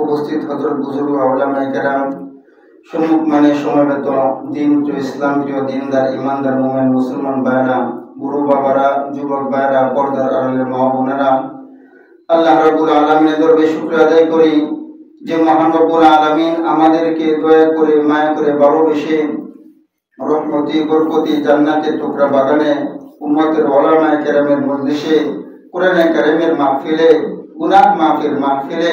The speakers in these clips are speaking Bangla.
উপস্থিত হযরত বুজুর্গ উলামায়ে কেরাম, সম্মুখ মানে সমবেত দিন প্রিয়, ইসলাম প্রিয়, দিনদার, ইমানদার মুমিন মুসলমান ভাইরা, বুড়ো বাবারা, যুবক ভাইরা, পর্দার আড়ালের মা বোনেরা, আল্লাহ রাব্বুল আলামিনের দরবারে শুকরিয়া আদায় করি যে মহান রব্বুল আলামিন আমাদেরকে দয়া করে, মায়া করে, ভালোবেসে রহমতি বরকতি জান্নাতের টুকরা বাগানে উম্মতের উলামায়ে কেরামের মজলিসে কোরআনে কারীমের মাহফিলে, গুনাহ মাহফিলে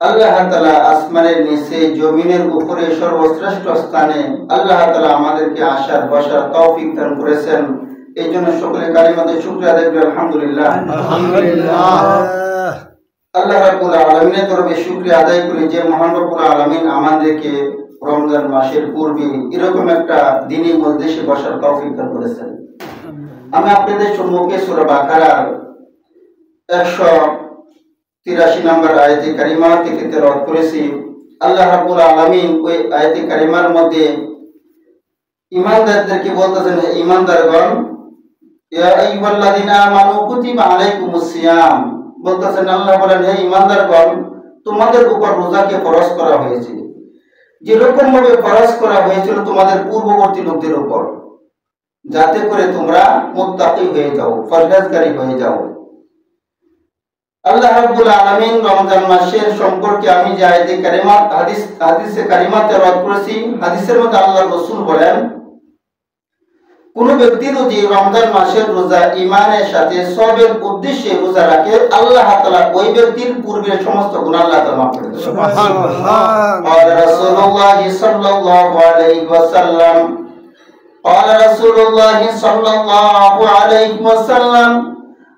আল্লাহ তাআলা আসমানের নিচে জমিনের উপরে সর্বশ্রেষ্ঠ স্থানে আল্লাহ তাআলা আমাদেরকে আসার বসার তৌফিক দান করেছেন। এই জন্য সকলে কালিমাতে শুকরিয়া আদায় করি আলহামদুলিল্লাহ। আল্লাহ রাব্বুল আলামিনের দরবারে শুকরিয়া আদায় করি যে মহান রব্বুল আলামিন আমাদেরকে রমজান মাসের পূর্বে এরকম একটা দিনই মজলিসে বসার তৌফিক দান করেছেন। আমি আপনাদের সম্মুখে সূরা বাকারার 183 নম্বর আয়াতে কারিমা থেকে তেলাওয়াত করেছি। আল্লাহ রাব্বুল আলামিন ওই আয়াতে কারিমার মধ্যে ঈমানদারদেরকে বলতেছেন, হে ঈমানদারগণ, ইয়া আইয়ুহাল্লাযীনা আমানু কুতিবা আলাইকুমুস সিয়াম, বলতেছেন আল্লাহ বলেন, হে ঈমানদারগণ, তোমাদের উপর রোজাকে ফরজ করা হয়েছে যেরকম ভাবে ফরজ করা হয়েছিল তোমাদের পূর্ববর্তী লোকদের উপর, যাতে করে তোমরা মুত্তাকি হয়ে যাও, পরহেজগারী হয়ে যাও। আল্লাহ রাব্বুল আলামিন রমজান মাসের সম্পর্কে আমি যে আয়াতে কারিমা হাদিসে কারিমা তেলাওয়াত করেছি, হাদিসের মধ্যে আল্লাহর রাসূল বলেন, কোন ব্যক্তি যদি রমজান মাসের রোজা ঈমানের সাথে সবের উদ্দেশ্যে রোজা রাখে, আল্লাহ তাআলা ওই ব্যক্তির পূর্বের সমস্ত গুনাহ আল্লাহ তাআলা মাফ করে দেন। সুবহানাল্লাহ। قال رسول الله صلى الله عليه وسلم قال رسول الله صلى الله عليه وسلم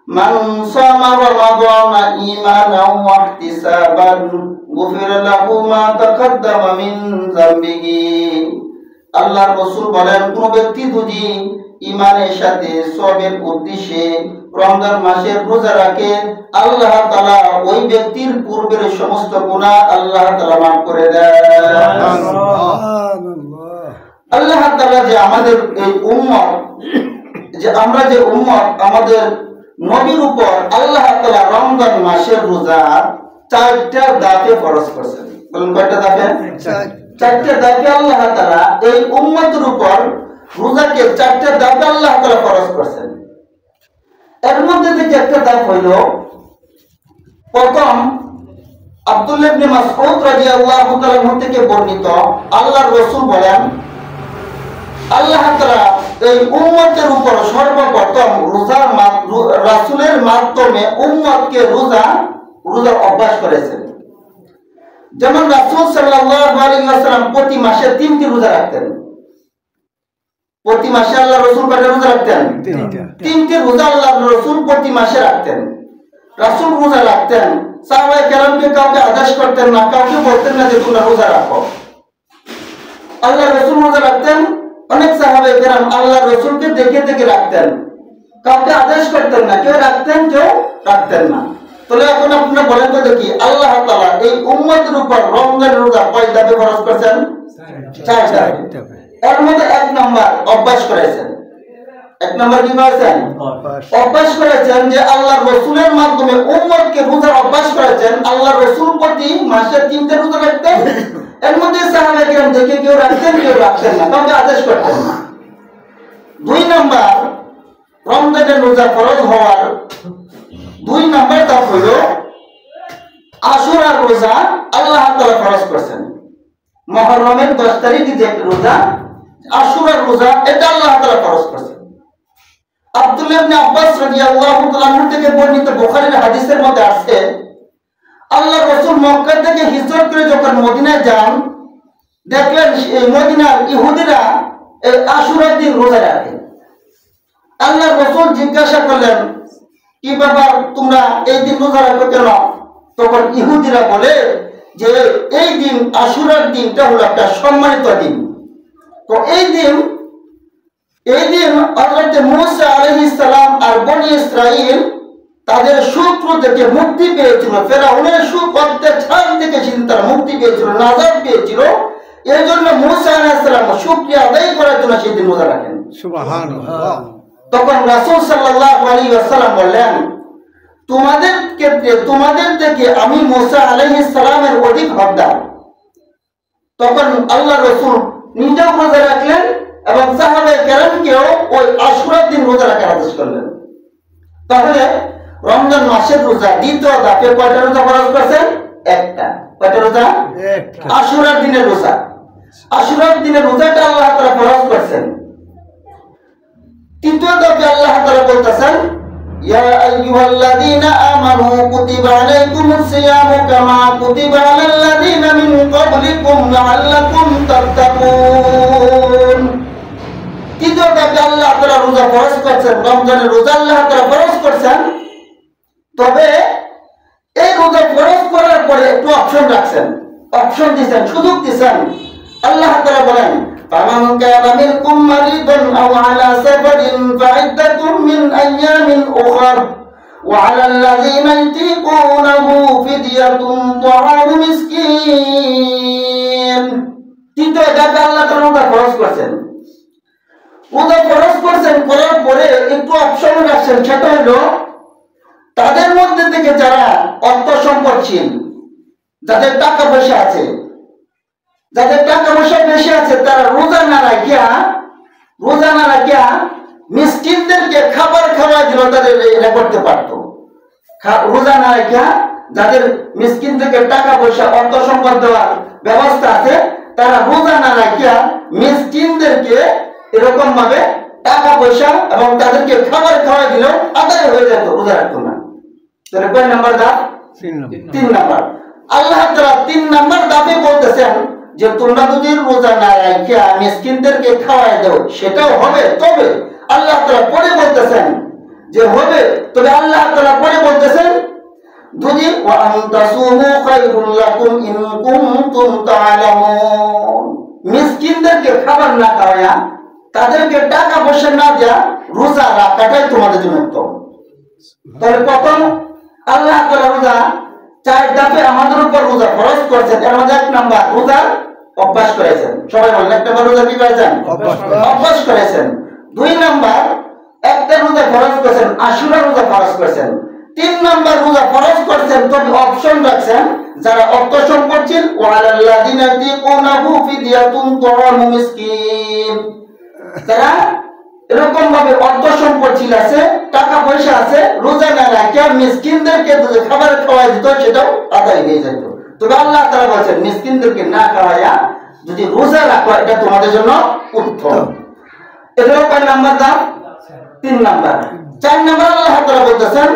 من صام رمضان إيمانا واحتسابا غفر له ما تقدم من ذنبه। আল্লাহর রাসূল বলেন, কোন ব্যক্তি যদি ঈমানের সাথে সবের উদ্দেশ্যে রমজান মাসের রোজা রাখে, আল্লাহ তাআলা ওই ব্যক্তির পূর্বের সমস্ত গুনাহ আল্লাহ তাআলা মাফ করে দেন। সুবহানাল্লাহ। আল্লাহ তাআলা যে আমাদের এই উম্মত, যে আমরা যে উম্মত, আমাদের নবীর উপর আল্লাহ তাআলা রমজান মাসের রোজা 4টা ধাপে ফরজ করেছেন। বলেন কয়টা ধাপে? 4টা ধাপে আল্লাহ তাআলা এই উম্মতের উপর রোজাকে 4টা ধাপে আল্লাহ তাআলা ফরজ করেছেন। এর মধ্যে থেকে একটা ধাপ হইল, প্রথম আব্দুল্লাহ ইবনে মাসউদ রাদিয়াল্লাহু তাআলা থেকে বর্ণিত, আল্লাহর রাসূল বলেন, আল্লাহ তাআলা এই উম্মতের উপর সর্বপ্রথম রাসূলের মাধ্যমে উম্মতকে রোজার অভ্যাস করেছেন। যেমন রাসূল সাল্লাল্লাহু আলাইহি ওয়াসাল্লাম প্রতি মাসে 3টি রোজা রাখতেন। প্রতি মাসে আল্লাহর রাসূল কয়টা রোজা রাখতেন? 3টি রোজা আল্লাহর রাসূল প্রতি মাসে রাখতেন। রাসূল রোজা রাখতেন, সাহাবায়ে কেরামকে কাউকে আদেশ করতেন না, কাউকে বলতেন না যে তোমরা রোজা রাখো। আল্লাহর রাসূল রোজা রাখতেন, অনেক সাহাবায়ে কেরাম আল্লাহর রাসূলকে দেখে দেখে রাখতেন, কাউকে আদেশ করতেন না, কেউ রাখতেন কেউ রাখতেন না। তাহলে এখন আপনারা বলেন তো দেখি, আল্লাহ তাআলা এই উম্মতের উপর রমজানের রোজা কয় ধাপে ফরজ করেছেন? 4 ধাপে। এর মধ্যে 1 নাম্বার অভ্যাস করেছেন। 1 নাম্বার কি করেছেন? অভ্যাস করেছেন যে আল্লাহর রাসূলের মাধ্যমে উম্মতকে রোজার অভ্যাস করেছেন। আল্লাহর রাসূল প্রতি মাসে 3টা রোজা রাখতেন। এর মধ্যে সাহাবায়ে কেরাম দেখে কেউ রাখতেন কেউ রাখতেন না, কাউকে আদেশ করতেন না। 2 নাম্বার, রমজানের রোজা ফরজ হওয়ার 2 নাম্বার ধাপ হলো আশুরার রোজা আল্লাহ তাআলা ফরজ করেছেন। মুহররমের 10 তারিখে যে রোজা, আশুরার রোজা, এটা আল্লাহ তাআলা ফরজ করেছেন। আব্দুল্লাহ ইবনে আব্বাস রাদিয়াল্লাহু তাআলা থেকে বর্ণিত বুখারীর হাদিসের মধ্যে আছে, আল্লাহর রাসূল মক্কা থেকে হিজরত করে যখন মদিনায় যান, দেখলেন এই মদিনার ইহুদিরা এই আশুরার দিন রোজা রাখে। আল্লাহর রাসূল জিজ্ঞাসা করলেন, কি ব্যাপার, তোমরা এই দিন রোজা রাখো কেন? তখন ইহুদিরা বলে যে এই দিন আশুরার দিনটা হলো একটা সম্মানিত দিন। তো এই দিন হযরত মূসা আলাইহিস সালাম আর বনী ইসরাঈল তাদের শত্রু থেকে মুক্তি পেয়েছিল, ফেরাউনের অত্যাচার থেকে তারা মুক্তি পেয়েছিল, নাজাত পেয়েছিল। এর জন্য মূসা আলাইহিস সালাম শুকরিয়া আদায় করার জন্য সেই দিন রোজা রাখেন। সুবহানাল্লাহ। তখন রাসূল সাল্লাল্লাহু আলাইহি ওয়াসাল্লাম বললেন, তোমাদের থেকে আমি মূসা আলাইহিস সালামের অধিক তখন আল্লাহ রসুল নিজেও রোজা রাখলেন এবং সাহাবায়ে কেরামকেও ওই আশুরার দিন রোজা রাখার আদেশ করলেন। তাহলে রমজান মাসের রোজা দ্বিতীয় ধাপে কয়টা রোজা ফরজ করেছেন? একটা। কয়টা রোজা? আশুরার দিনের রোজা। আশুরার দিনের রোজাটা আল্লাহ তাআলা ফরজ করেছেন। তৃতীয় ধাপে আল্লাহ তাআলা বলতেছেন, ইয়া আইয়ুহাল্লাযীনা আমানু কুতিবা আলাইকুমুস সিয়ামু কামা কুতিবা আলাল্লাযীনা মিন ক্বাবলিকুম লাআল্লাকুম তাত্তাকুন। তৃতীয় ধাপে আল্লাহ তাআলা রোজা ফরজ করেছেন, রমজানের রোজা আল্লাহ তাআলা ফরজ করেছেন। তবে এই রোজা ফরজ করার পরে একটু অপশন রাখছেন, অপশন দিয়েছেন, সুযোগ দিয়েছেন। আল্লাহ তাআলা বলেন, ফামান কানা মিনকুম মারিদান আও আলা সাফারিন ফাইদ্দাতুম মিন আইয়ামিন উখর ওয়া আলাল্লাযীনা ইয়াতিকুনাহু ফিদিয়াতুন তাআমু মিসকিন। তৃতীয় ধাপে আল্লাহ তাআলা রোজা ফরজ করেছেন। রোজা ফরজ করেছেন, করার পরে একটু অপশন রাখছেন, সেটা হলো তাদের মধ্যে থেকে যারা অর্থ সম্পদশীল, যাদের টাকা পয়সা আছে, যাদের টাকা পয়সা বেশি আছে, তারা রোজা না রাখিয়া মিসকিনদেরকে খাবার খাওয়া দিল, তাদের এটা করতে পারত। রোজা না রাখিয়া যাদের মিসকিনদেরকে টাকা পয়সা অর্থ সম্পদ দেওয়ার ব্যবস্থা আছে, তারা রোজা না রাখিয়া মিসকিনদেরকে এরকম ভাবে টাকা পয়সা এবং তাদেরকে খাবার খাওয়া দিল, আদায় হয়ে যেত, রোজা রাখতো না। তাহলে কয় নাম্বার ধাপ? 3 নাম্বার। আল্লাহ তাআলা 3 নাম্বার ধাপে বলতেছেন যে তোমরা যদি রোজা না রাখিয়া মিসকিনদেরকে খাওয়ায় দাও, সেটাও হবে। তবে আল্লাহ তাআলা পরে বলতেছেন যে হবে, তবে আল্লাহ তাআলা পরে বলতেছেন যদি ওয়া আনতাসুমু খায়রুল লাকুম ইন কুনতুম তা'লামুন। মিসকিনদেরকে খাবার না খাওয়ায়া, তাদেরকে টাকা পয়সা না দেয়া রোজা রাখাটাই তোমাদের জন্য উত্তম। তাহলে প্রথম আল্লাহ তাআলা রোজা 4 ধাপে আমাদের উপর রোজা ফরজ করেছেন। এর মধ্যে 1 নাম্বার রোজা অভ্যাস করেছেন। সবাই বলেন, 1 নাম্বার রোজা কি করেছেন? অভ্যাস করেছেন। 2 নাম্বার একটা রোজা ফরজ করেছেন, আশুরা রোজা ফরজ করেছেন। 3 নাম্বার রোজা ফরজ করেছেন, তবে অপশন রাখছেন যারা অর্থ সম্পদশীল, ওয়া আলাল্লাযীনা ইয়াতিকুনাহু ফিদিয়াতুন তাআমু মিসকিন। যারা এরকম ভাবে অর্থ সম্পদশীল আছে, টাকা পয়সা আছে, রোজা না রাখিয়া মিসকিনদেরকে যদি খাবার খাওয়াই দিত, সেটাও আদায় হয়ে যেত। তবে আল্লাহ তাআলা বলেন মিসকিনদেরকে না খাওয়াইয়া যদি রোজা রাখো, এটা তোমাদের জন্য উত্তম। এটাও কয় নাম্বার দাম? 3 নাম্বার। 4 নাম্বার আল্লাহ তাআলা বলতেছেন,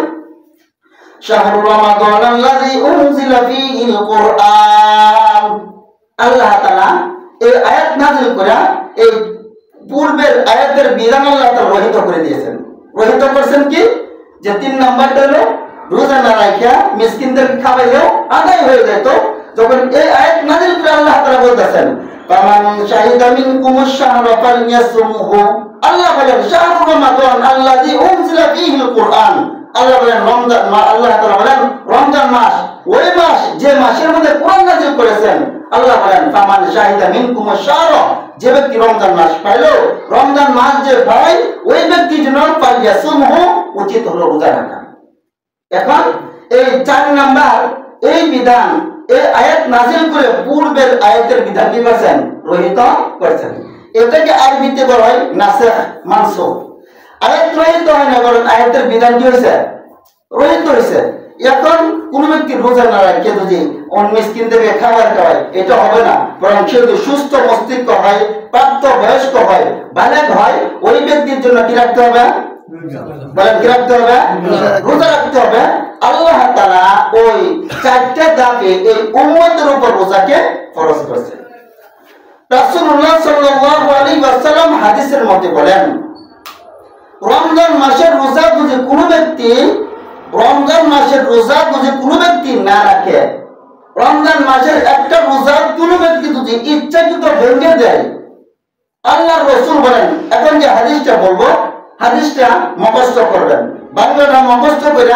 শাহরু রমাদান আল্লাযী উনজিলা ফীহিল কুরআন। আল্লাহ তাআলা এই আয়াত নাযিল করে এই পূর্বের আয়াতের বিধান আল্লাহ তাআলা রহিত করে দিয়েছেন। রহিত করেছেন কি? যে 3 নাম্বারটা হলো রোজা না রাখিয়া মিসকিনদেরকে খাওয়াইলেও আদায় হয়ে যেত। যখন এই আয়াত নাযিল করে আল্লাহ তাআলা বলতেছেন, ফামান শাহিদা মিনকুমুশ শাহরা ফালইয়াসুমহু। আল্লাহ বলেন শাহরু রমাদান আল্লাযী উনজিলা ফীহিল কুরআন। আল্লাহ বলেন রমজান, আল্লাহ তাআলা বলেন রমজান মাস, ওই মাস যে মাসের মধ্যে কোরআন নাযিল করেছেন। আল্লাহ বলেন ফামান শাহিদা মিনকুমুশ শাহরা, যে ব্যক্তি রমজান মাস পাইলো, রমজান মাস যে পায়, ওই ব্যক্তির জন্য ফালইয়াসুমহু, উচিত হলো রোজা রাখা। এখন এই 4 নাম্বার এই বিধান, এই আয়াত নাযিল করে পূর্বের আয়াতের বিধান কি করেছেন? রহিত করেছেন। এটাকে আরবিতে বলা হয় নাসিখ মানসুখ। আয়াত রহিত হয় না, বরং আয়াতের বিধান কি হয়েছে? রহিত হয়েছে। এখন কোন ব্যক্তি রোজা না রাখে যদি মিসকিনদেরকে খাবার খাওয়ায়, এটা হবে না। বরং সে যদি সুস্থ মস্তিষ্ক হয়, প্রাপ্ত বয়স্ক হয়, বালেগ হয়, ওই ব্যক্তির জন্য কি রাখতে হবে? বলেন কি রাখতে হবে? রোজা রাখতে হবে। আল্লাহ তাআলা ওই 4টে ধাপে এই উম্মতের উপর রোজাকে ফরজ করেছে। রাসূলুল্লাহ সাল্লাল্লাহু আলাইহি ওয়াসাল্লাম হাদিসের মধ্যে বলেন, রমজান মাসের রোজা যদি কোনো ব্যক্তি না রাখে, রমজান মাসের একটা রোজা কোনো ব্যক্তি যদি ইচ্ছাকৃত ভেঙে দেয়, আল্লাহর রাসূল বলেন, এখন যে হাদিসটা বলবো, হাদিসটা মুখস্থ করবেন, বাংলাটা মুখস্থ করে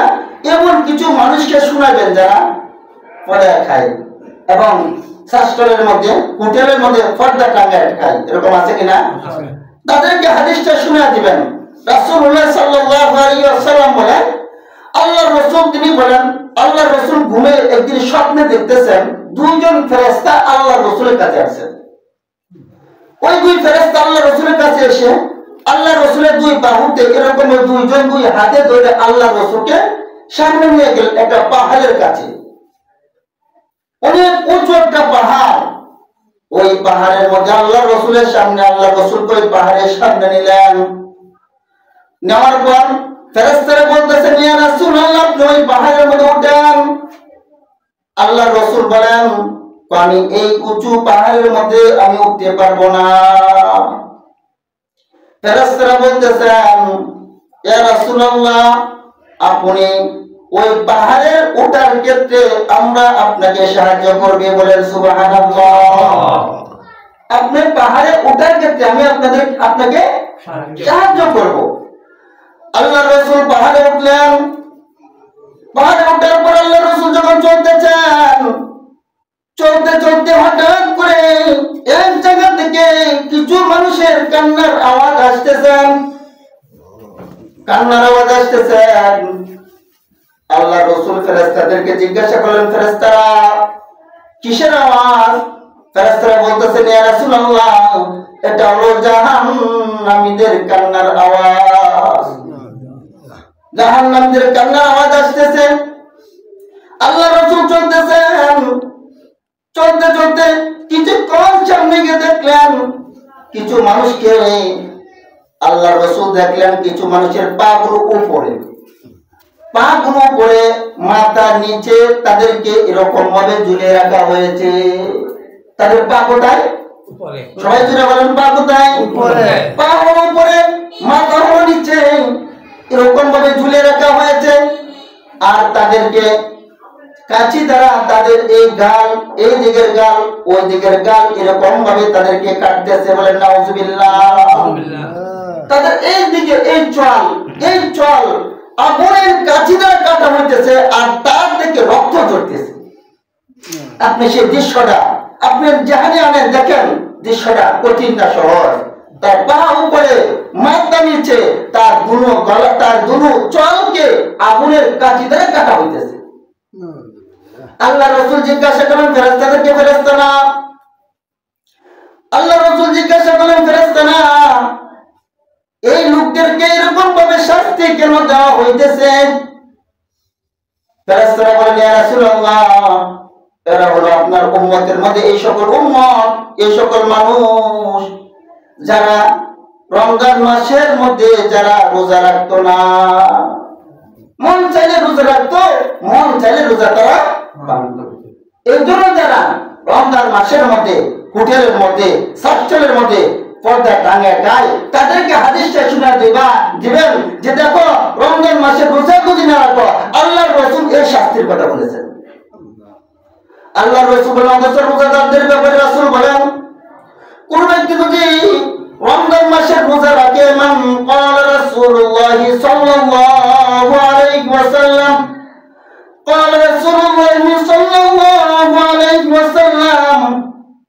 এমন কিছু মানুষকে শোনাবেন যারা পড়ে খায় এবং শাস্ত্রের মধ্যে, হোটেলের মধ্যে পর্দা টাঙ্গায় খায়, এরকম আছে কিনা? তাদেরকে হাদিসটা শুনে দিবেন। রাসূলুল্লাহ সাল্লাল্লাহু আলাইহি ওয়াসাল্লাম বলেন, আল্লাহ রাসূল তিনি বলেন, আল্লাহ রাসূল ঘুমে একদিন স্বপ্নে দেখতেছেন দুইজন ফেরেশতা আল্লাহ রাসূলের কাছে আসেন। ওই দুই ফেরেশতা আল্লাহ রাসূলের কাছে এসে আল্লাহ রাসূলের দুই বাহুতে এরকম দুইজন দুই হাতে ধরে আল্লাহ রাসূলকে সামনে নিয়ে গেলেন একটা পাহাড়ের কাছে। অনেক উঁচু একটা পাহাড়। ওই পাহাড়ের মধ্যে আল্লাহ রাসূলের সামনে আল্লাহ রাসূলকে ওই পাহাড়ের সামনে নিলেন। নেওয়ার পর ফেরেশতারা বলতেছেন, ইয়া রাসূলুল্লাহ, আপনি ওই পাহাড়ের মধ্যে উঠেন। আল্লাহ রাসূল বলেন, আমি এই উঁচু পাহাড়ের মধ্যে আমি উঠতে পারবো না। ফেরেশতারা বলতেছেন, ইয়া রাসূলুল্লাহ, আপনি ওই পাহাড়ে ওঠার ক্ষেত্রে আমরা আপনাকে সাহায্য করবে। বলেন সুবহানাল্লাহ। আপনি পাহাড়ে ওঠার ক্ষেত্রে আমি আপনাকে সাহায্য করব। আল্লাহ রাসূল পাহাড়ে উঠলেন। পাহাড়ে ওঠার পর আল্লাহ রাসূল যখন চলতেছেন, চলতে চলতে হঠাৎ করে এক জায়গা থেকে কিছু মানুষের কান্নার আওয়াজ আসতেছেন। কান্নার আওয়াজ আসতেছেন। আল্লাহ রাসূল ফেরেশতাদেরকে জিজ্ঞাসা করলেন, ফেরেশতারা কিসের আওয়াজ? ফেরেশতারা বলতেছেন, ইয়া রাসূলুল্লাহ, এটা হলো জাহান্নামীদের কান্নার আওয়াজ। জাহান্নামীদের কান্নার আওয়াজ আসতেছে। আল্লাহ রাসূল চলতেছেন। চলতে চলতে কিছুক্ষণ সামনে গিয়ে দেখলেন কিছু মানুষকে। আল্লাহ রাসূল দেখলেন কিছু মানুষের পাগুলো উপরে, পাগুলো উপরে, মাথা নিচে তাদেরকে এরকম ভাবে ঝুলিয়ে রাখা হয়েছে। তাদের পা কোথায়? উপরে। সবাই জুড়ে বলেন, পা কোথায়? উপরে। পা হলো উপরে, মাথা হলো নিচে, এরকম ভাবে ঝুলিয়ে রাখা হয়েছে। আর তাদেরকে কাঁচি দ্বারা তাদের এই গাল, এই দিকের গাল, ওই দিকের গাল এরকম ভাবে তাদেরকে কাটতেছে। বলেন নাউজুবিল্লাহ। তাদের এই দিকে এই চল আগুনের কাঁচি দ্বারা কাটা হইতেছে, আর তার দিকে রক্ত ঝরতেছে। আপনি সেই দৃশ্যটা আপনি জাহানে আনেন, দেখেন দৃশ্যটা কঠিন না সহজ। তার পা উপরে, মাথা নিচে, তার দুনো গলা, তার দুনো চলকে আগুনের কাঁচি দ্বারা কাটা হইতেছে। আল্লাহ রাসূল জিজ্ঞাসা করেন ফেরেশতাদেরকে, ফেরেশতারা, আল্লাহ রাসূল জিজ্ঞাসা করেন ফেরেশতারা, এই লোকদেরকে এরকম ভাবে শাস্তি কেন দেওয়া হইতেছে? ফেরেশতারা বলেন, ইয়া রাসূলুল্লাহ, এরা হলো আপনার উম্মতের মধ্যে এই সকল উম্মত, এই সকল মানুষ যারা রমজান মাসের মধ্যে যারা রোজা রাখতো না। মন চাইলে রোজা রাখতো, মন চাইলে রোজা তারা ভাঙতো। এই জন্য যারা রমজান মাসের মধ্যে হোটেলের মধ্যে, সাতচলের মধ্যে পর্দা টাঙে গায়, তাদেরকে হাদিসটা শুনে দিবেন যে দেখো রমজান মাসে রোজা যদি না রাখো, আল্লাহর রাসূল এই শাস্তির কথা বলেছেন। আল্লাহর রাসূল বলেন, রোজাদারদের ব্যাপারে রাসূল বলেন, কোন ব্যক্তি যদি রমজান মাসের রোজা রাখে, মান ক্বালা রাসূলুল্লাহ সাল্লাল্লাহু আলাইহি ওয়াসাল্লাম, ক্বালা রাসূলুল্লাহ সাল্লাল্লাহু আলাইহি ওয়াসাল্লাম,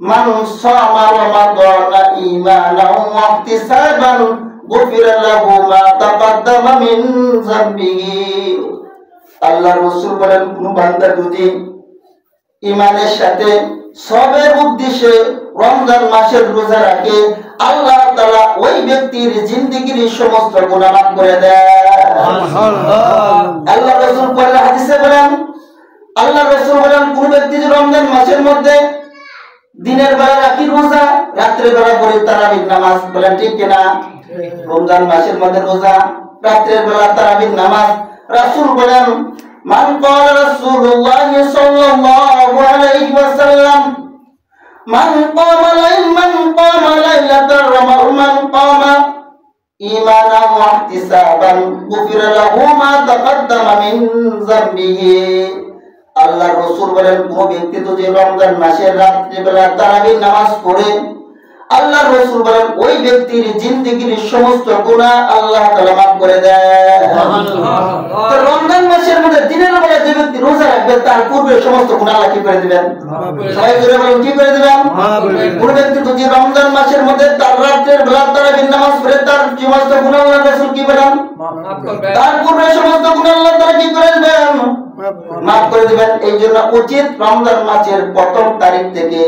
মান সামা রমাদানা ঈমানান ওয়া ইহতিসাবান গুফিরা লাহু মা তাকাদ্দামা মিন যামবিহি। আল্লাহর রাসূল বলেন, কোন বান্দা যদি ঈমানের সাথে সবের উদ্দেশ্যে রমজান মাসের রোজা রাখে, আল্লাহ তাআলা ওই ব্যক্তির জিন্দেগীর সমস্ত গুনাহ মাফ করে দেয়। আল্লাহ রাসূল বলেন, হাদিসে বলেন, আল্লাহ রাসূল বলেন, কোন ব্যক্তি যদি রমজান মাসের মধ্যে দিনের বেলা রাখি রোজা, রাত্রে বেলা পড়ে তারাবির নামাজ, বলেন ঠিক কিনা? রমজান মাসের মধ্যে রোজা, রাত্রের বেলা তারাবির নামাজ। রাসূল বলেন, মান ক্বালা রাসূলুল্লাহ সাল্লাল্লাহু আলাইহি ওয়াসাল্লাম, মান ক্বামা লাইলাতার মান ক্বামা ঈমানান ওয়া ইহতিসাবান গুফিরা লাহু মা তাকাদ্দামা মিন যামবিহি। আল্লাহর রাসূল বলেন, কোন ব্যক্তি যদি রমজান মাসের রাত্রি বেলা তারাবির নামাজ পড়ে, আল্লাহর রাসূল বলেন ওই ব্যক্তির জিন্দেগীর সমস্ত গুনাহ আল্লাহ তাআলা মাফ করে দেয়। সুবহানাল্লাহ। তো রমজান মাসের মধ্যে দিনের বেলা যে ব্যক্তি রোজা রাখবে, তার পূর্বে সমস্ত গুনাহ আল্লাহ কি করে দিবেন? সবাই জোরে বলেন, কি করে দিবেন? কোন ব্যক্তি যদি রমজান মাসের মধ্যে তার রাত্রের বেলা তারাবির নামাজ পড়ে, তার সমস্ত গুনাহ আল্লাহর রাসূল কি বলেন? তার পূর্বে সমস্ত গুনাহ আল্লাহ তাআলা কি করে দিবেন, মাফ করে দিবেন। এই জন্য উচিত রমজান মাসের প্রথম তারিখ থেকে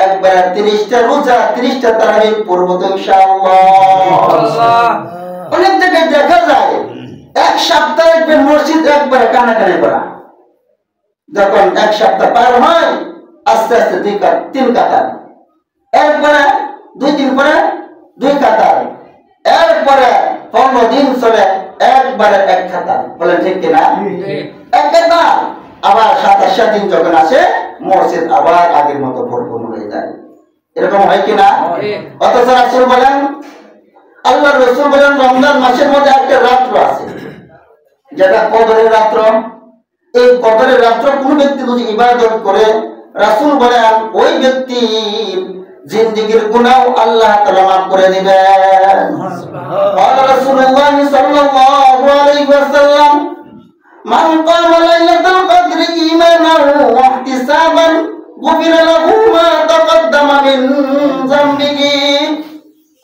একবার 30টা রোজা 30টা তারাবির পড়ব তো ইনশাআল্লাহ। অনেক জায়গায় দেখা যায় এক সপ্তাহ একবার মসজিদ একবার কানাকানি করা, যখন এক সপ্তাহ পার হয় আস্তে আস্তে 2-3 কাতার, এরপরে 2-3 পরে 2 কাতার, এরপরে 15 দিন চলে একবারে 1 কাতার। বলেন ঠিক কিনা? 1 কাতার। আবার 27 দিন যখন আসে মসজিদ আবার আগের মতো পরিপূর্ণ হয়ে যায়। এরকম হয় কিনা? অথচ রাসূল বলেন, আল্লাহ রাসূল বলেন রমজান মাসের মধ্যে একটা রাত্র আছে যেটা কদরের রাত্র। এই কদরের রাত্র কোন ব্যক্তি যদি ইবাদত করে রাসূল বলেন ওই ব্যক্তির জিন্দেগীর গুনাহ আল্লাহ তাআলা মাফ করে দিবেন। সুবহানাল্লাহ। রাসূলুল্লাহ সাল্লাল্লাহু আলাইহি ওয়াসাল্লাম মান কামা লাইলাতুল কদরি ঈমানান ওয়া ইহতিসাবান গুফিরা লাহু মা তাকদ্দামা মিন যামবিহি।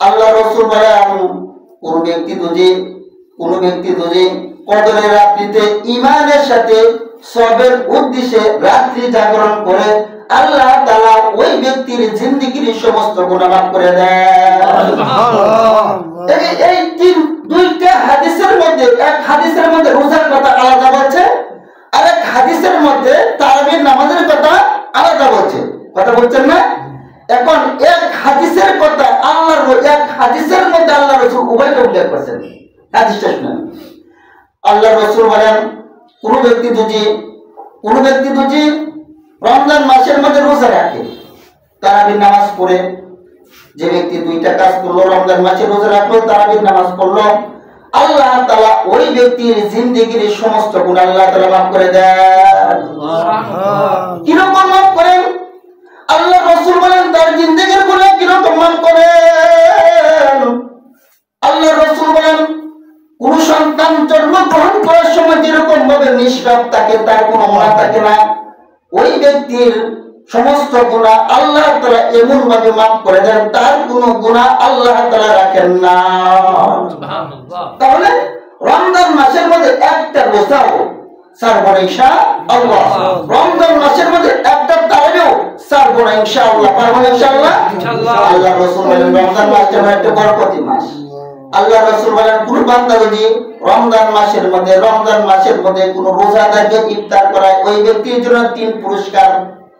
আল্লাহ রাসূল বলেন কোন ব্যক্তি যদি কদরের রাত্রিতে ঈমানের সাথে সবের উদ্দেশ্যে রাত্রি জাগরণ করে আল্লাহ তাআলা ওই ব্যক্তির জিন্দেগীর সমস্ত গুনাহ মাফ করে দেন। এই দুইটা হাদিসের মধ্যে এক হাদিসের মধ্যে রোজার কথা আলাদা বলছে, আর এক হাদিসের মধ্যে তারাবির নামাজের কথা আলাদা বলছে। কথা বলছেন না? এখন এক হাদিসের কথা এক হাদিসের মধ্যে আল্লাহ রাসূল উভয়কে উল্লেখ করেছেন। হাদিসটা শুনুন। আল্লাহ রাসূল বলেন কোন ব্যক্তি যদি রমজান মাসের মধ্যে রোজা রাখে, তারাবির নামাজ পড়ে, যে ব্যক্তি 2টা কাজ করলো, রমজান মাসে রোজা রাখলো, তারাবির নামাজ পড়লো, আল্লাহ তাআলা ওই ব্যক্তির জিন্দেগীর সমস্ত গুনাহ আল্লাহ তাআলা মাফ করে দেন। কিরকম মাফ করেন? আল্লাহ রাসূল বলেন তার জিন্দেগীর গুনাহ কিরকম মাফ করেন? আল্লাহ রাসূল বলেন কোন সন্তান জন্মগ্রহণ করার সময় যেরকম ভাবে নিষ্পাপ থাকে, তার কোনো গুনাহ থাকে না, ওই ব্যক্তির সমস্ত গুনাহ আল্লাহ তাআলা এমন ভাবে মাফ করে দেন, তার কোনো গুনাহ আল্লাহ তাআলা রাখেন না। সুবহানাল্লাহ। তাহলে রমজান মাসের মধ্যে একটা রোজাও ছাড়বো না ইনশাআল্লাহ। রমজান মাসের মধ্যে একটা তারাবিও ছাড়বো না ইনশাআল্লাহ। পারবো না ইনশাআল্লাহ? আল্লাহ রাসূল বলেন রমজান মাসটা একটা বরকতি মাস। আল্লাহ রাসূল বলেন কোন বান্দা যদি রমজান মাসের মধ্যে কোন রোজাদারকে ইফতার করায়, ওই ব্যক্তির জন্য 3 পুরস্কার।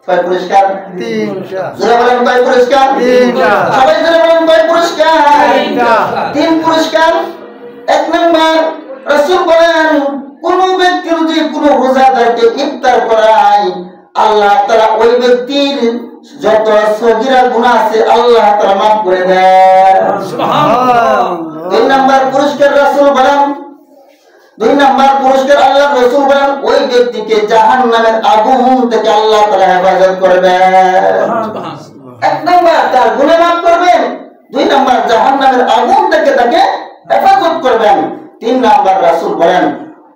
কয় পুরস্কার? 3টা। যারা বলেন কয় পুরস্কার? 3টা। সবাই যারা বলেন কয় পুরস্কার? 3টা। 3 পুরস্কার। 1 নাম্বার রাসূল বলেন কোন ব্যক্তি যদি কোন রোজাদারকে ইফতার করায়, আল্লাহ তাআলা ওই ব্যক্তির যত সগীরা গুনাহ আছে আল্লাহ তাআলা মাফ করে দেন। সুবহানাল্লাহ। 2 নাম্বার পুরস্কার রাসূল বলেন, 2 নাম্বার পুরস্কার আল্লাহ রাসূল বলেন ওই ব্যক্তিকে জাহান্নামের আগুন থেকে আল্লাহ তাআলা হেফাজত করবেন। সুবহানাল্লাহ। 1 নাম্বার তার গুনাহ মাফ করবেন, 2 নাম্বার জাহান্নামের আগুন থেকে তাকে হেফাজত করবেন। 3 নাম্বার রাসূল বলেন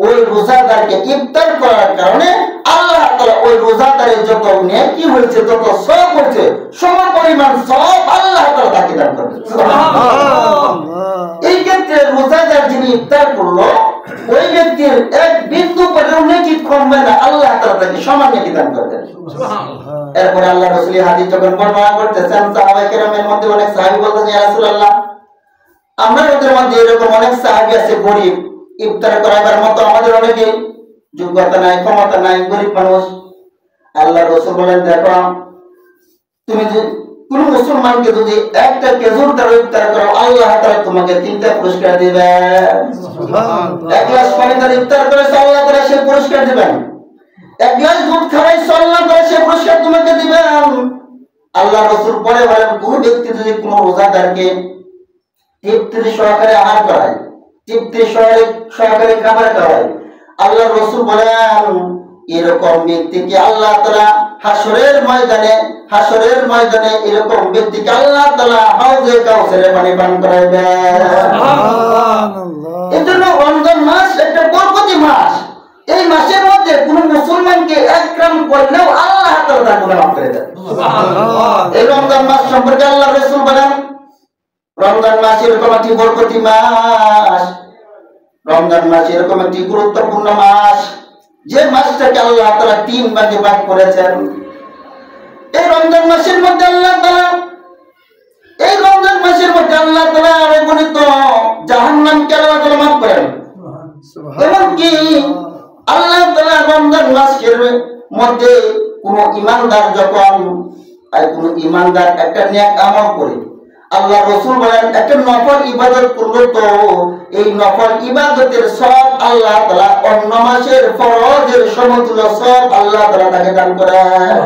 ওই রোজাদারকে ইফতার করার কারণে আল্লাহ তাআলা ওই রোজাদারের যত নেকি হয়েছে, যত সওয়াব হয়েছে, সমপরিমাণ সওয়াব আল্লাহ তাআলা তাকে দান করবেন। সুবহানাল্লাহ। এই ক্ষেত্রে রোজাদার যিনি ইফতার করলো, ওই ব্যক্তির এক বিন্দু পরিমাণ নেকি কমবে না, আল্লাহ তাআলা তাকে সমান নেকি দান করবেন। সুবহানাল্লাহ। এরপরে আল্লাহ রাসূল হাদিস যখন বর্ণনা করতেছেন, সাহাবায়ে কেরামের মধ্যে অনেক সাহাবী বলতেছেন ইয়া রাসূলুল্লাহ, আমাদের মধ্যে এরকম অনেক সাহাবী আছে গরীব, ইফতার করাবার মতো আমাদের অনেকে যোগ্যতা নাই, ক্ষমতা নাই, গরীব মানুষ। আল্লাহ রাসূল বলেন দেখো, তুমি যদি কোন মুসলমানকে যদি একটা খেজুর দ্বারা ইফতার করো, আল্লাহ তাআলা তোমাকে 3টা পুরস্কার দিবেন। সুবহানাল্লাহ। 1 গ্লাস পানি দ্বারা ইফতার করেছো, আল্লাহ তাআলা সেই পুরস্কার দিবেন। 1 গ্লাস দুধ খাওয়াইছো, আল্লাহ তাআলা সেই পুরস্কার তোমাকে দিবেন। আল্লাহ রাসূল পরে বলেন কোন ব্যক্তি যদি কোন রোজাদারকে তৃপ্তি সহকারে আহার করায়, তৃপ্তি সহকারে খাবার খাওয়ায়, আল্লাহ রাসূল বলেন এরকম ব্যক্তিকে আল্লাহ তাআলা হাসরের ময়দানে এরকম ব্যক্তিকে আল্লাহ তাআলা হাউজে কাউসারের পানি পান করাবেন। সুবহানাল্লাহ। এজন্য রমজান মাস একটা বরকতি মাস। এই মাসের মধ্যে কোন মুসলমানকে একরাম করলেও আল্লাহ তাআলা তার গুনাহ মাফ করে দেন। সুবহানাল্লাহ। এই রমজান মাস সম্পর্কে আল্লাহ রাসূল বলেন রমজান মাস এরকম একটি বরকতি মাস, রমজান মাস এরকম একটি গুরুত্বপূর্ণ মাস, যে মাসটাকে আল্লাহ তাআলা 3 ভাগে ভাগ করেছেন। এই রমজান মাসের মধ্যে আল্লাহ তাআলা অগণিত জাহান্নামকে আল্লাহ তাআলা মাফ করেন। এমনকি আল্লাহ তাআলা রমজান মাসের মধ্যে কোন ইমানদার যখন কোন ইমানদার একটা নেক আমল করে, আল্লাহ রাসূল বলেন একটা নফল ইবাদত করলো, তো এই নফল ইবাদতের সব আল্লাহ তাআলা অন্য মাসের ফরজের সমতুল্য সব আল্লাহ তাআলা তাকে দান করেন।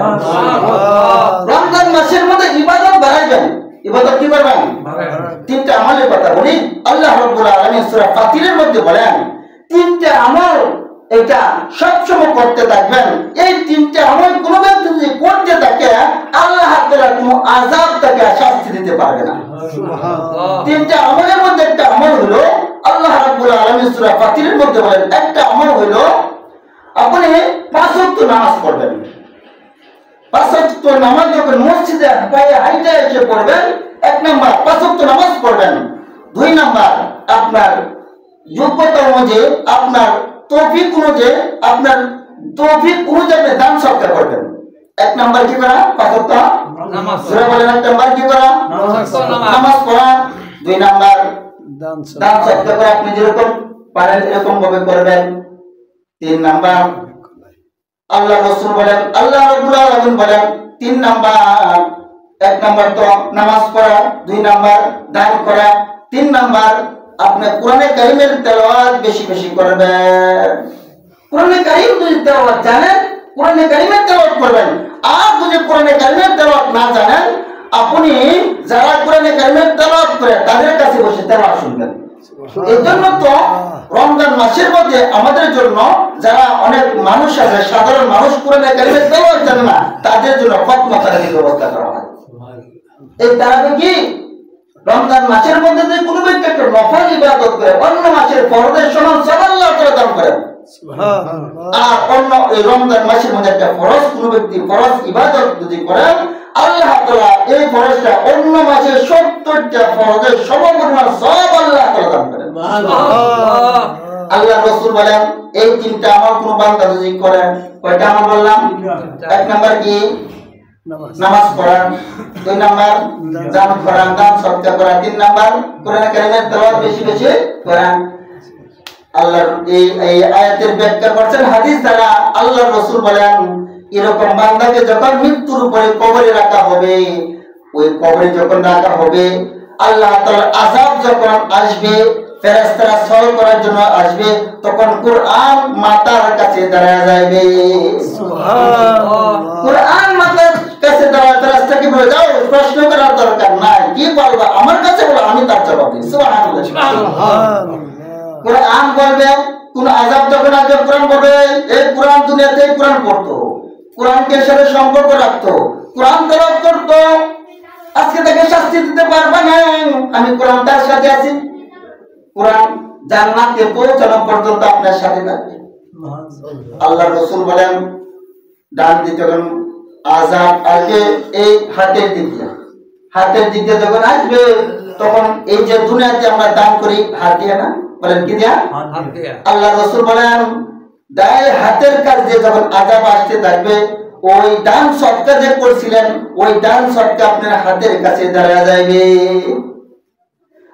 রমজান মাসের মধ্যে ইবাদত বাড়াইবেন। ইবাদত কি করবেন? 3টা আমলের কথা বলি। আল্লাহ রাব্বুল আলামিন সূরা ফাতিরের মধ্যে বলেন 3টা আমল এটা সবসময় করতে থাকবেন। এই 3টা আমল কোন ব্যক্তি যদি করতে থাকে আল্লাহ তাআলা কোনো আযাব তাকে শাস্তি দিতে পারবে না। সুবহানাল্লাহ। 3টা আমলের মধ্যে একটা আমল হলো আল্লাহ রাব্বুল আলামিন সূরা ফাতিরের মধ্যে বলেন একটা আমল হলো আপনি 5 ওয়াক্ত নামাজ পড়বেন। 5 ওয়াক্ত নামাজ যখন মসজিদে পায়ে হাইটা এসে পড়বেন, 1 নাম্বার 5 ওয়াক্ত নামাজ পড়বেন। 2 নাম্বার আপনার যোগ্যতা অনুযায়ী আপনার তৌফিক অনুযায়ী আপনি দান সদকা করবেন। 1 নাম্বার কি করা? 5 ওয়াক্ত নামাজ। সূরা বলেন 1 নাম্বার কি করা? নামাজ পড়া। 2 নাম্বার দান সদকা করা। আপনি যেরকম পারেন এরকম ভাবে করবেন। 3 নাম্বার আল্লাহ রাসূল বলেন, আল্লাহ রাব্বুল আলামিন বলেন 3 নাম্বার 1 নাম্বার তো নামাজ পড়া, 2 নাম্বার দান করা, 3 নাম্বার আপনি কোরআনে কারীমের তেলাওয়াত বেশি বেশি করবেন। কোরআনে কারীম যদি তেলাওয়াত জানেন, কোরআনে কারীমের তেলাওয়াত করবেন। আর যদি কোরআনে কারীমের তেলাওয়াত না জানেন, আপনি যারা কোরআনে কারীমের তেলাওয়াত করে তাদের কাছে বসে তেলাওয়াত শুনবেন। এই জন্য তো রমজান মাসের মধ্যে আমাদের জন্য যারা অনেক মানুষ আছে, সাধারণ মানুষ কোরআনে কারীমের তেলাওয়াত জানে না, তাদের জন্য খতম তারাবির ব্যবস্থা করা হয়। এই তারাবি কি রমজান মাসের মধ্যে যে কোনো ব্যক্তি একটা নফল ইবাদত করে অন্য মাসের ফরজের সমান সব আল্লাহ তাআলা দান করেন। সুবহানাল্লাহ। আর অন্য এই রমজান মাসের মধ্যে একটা ফরজ কোনো ব্যক্তি ফরজ ইবাদত যদি করেন, আল্লাহ তাআলা এই ফরজটা অন্য মাসের 70টা ফরজের সমপরিমাণ সব আল্লাহ তাআলা দান করেন। সুবহানাল্লাহ। আল্লাহ রাসূল বলেন এই 3টা আমল কোন বান্দা যদি করে, কয়টা আমল বললাম? 1 নাম্বার কি? নামাজ পড়া। 2 নাম্বার দান করা, দান সদকা করা। 3 নাম্বার কোরআন কারীমের তেলাওয়াত বেশি বেশি করা। আল্লাহর এই আয়াতের ব্যাখ্যা করছেন হাদিস দ্বারা। আল্লাহর রাসূল বলেন এরকম বান্দাকে যখন মৃত্যুর উপরে কবরে রাখা হবে, ওই কবরে যখন রাখা হবে, আল্লাহ তাআলার আযাব যখন আসবে, ফেরেশতারা সওয়াল করার জন্য আসবে, তখন কুরআন মাথার কাছে দাঁড়ায় যাবে। সুবহানাল্লাহ। কুরআন মাথার কাছে দাঁড়ায় ফেরেশতাকে বলে যাও, প্রশ্ন করার দরকার নাই, কি বলবা আমার কাছে বলো, আমি তার জবাব দিই। সুবহানাল্লাহ। সুবহানাল্লাহ। কুরআন বলবে, কোন আযাব যখন আসবে কুরআন বলবে এই কুরআন দুনিয়াতে কুরআন পড়তো, কুরআনকে সাথে সম্পর্ক রাখতো, কুরআন তেলাওয়াত করতো, আজকে তাকে শাস্তি দিতে পারবে না, আমি কুরআন তার সাথে আছি। কুরআন জান্নাতে পৌঁছানো পর্যন্ত আপনার সাথে থাকবে। আল্লাহ রাসূল বলেন ডান দিকে যখন আযাব আসবে এই হাতের দিকে যখন আসবে, তখন এই যে দুনিয়াতে আমরা দান করি হাত দিয়ে না, বলেন কি দিয়া? আল্লাহ রাসূল বলেন দায় হাতের কাজ দিয়ে যখন আযাব আসতে থাকবে, ওই দান সদকা যে করছিলেন ওই দান সদকা আপনার হাতের কাছে দাঁড়ায় যাবে।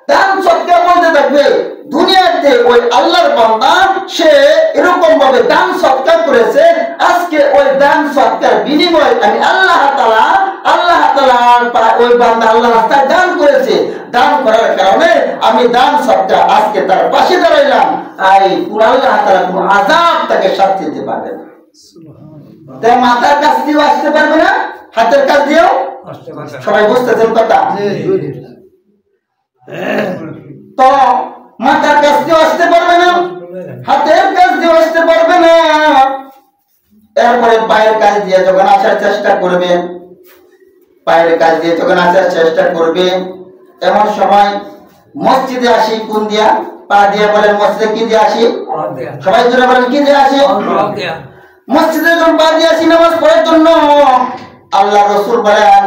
দান সদকা বলতে থাকবে দুনিয়াতে ওই আল্লাহর বান্দা সে এরকম ভাবে দান সদকা করেছে, আজকে ওই দান সদকার বিনিময়ে আমি আল্লাহ তাআলা ওই বান্দা আল্লাহর রাস্তায় দান করেছে, দান করার কারণে আমি দান সদকা আজকে তার পাশে দাঁড়াইলাম, এই পুরো আল্লাহ তাআলা কোনো আযাব তাকে শাস্তি দিতে পারবে না। সুবহানাল্লাহ। তাই মাথার কাছ দিয়েও আসতে পারবে না, হাতের কাছ দিয়েও আসতে পারবে না। সবাই বুঝতেছেন কথা? তো মাথার কাছ দিয়েও আসতে পারবে না, হাতের কাছ দিয়েও আসতে পারবে না। এরপরে পায়ের কাছ দিয়ে যখন আসার চেষ্টা করবে, এমন সময় মসজিদে আসি কোন দিয়া? পা দিয়া। বলেন মসজিদে কি দিয়ে আসি? সবাই জোরে বলেন কি দিয়ে আসি? মসজিদে যখন পা দিয়ে আসি নামাজ পড়ার জন্য, আল্লাহ রাসূল বলেন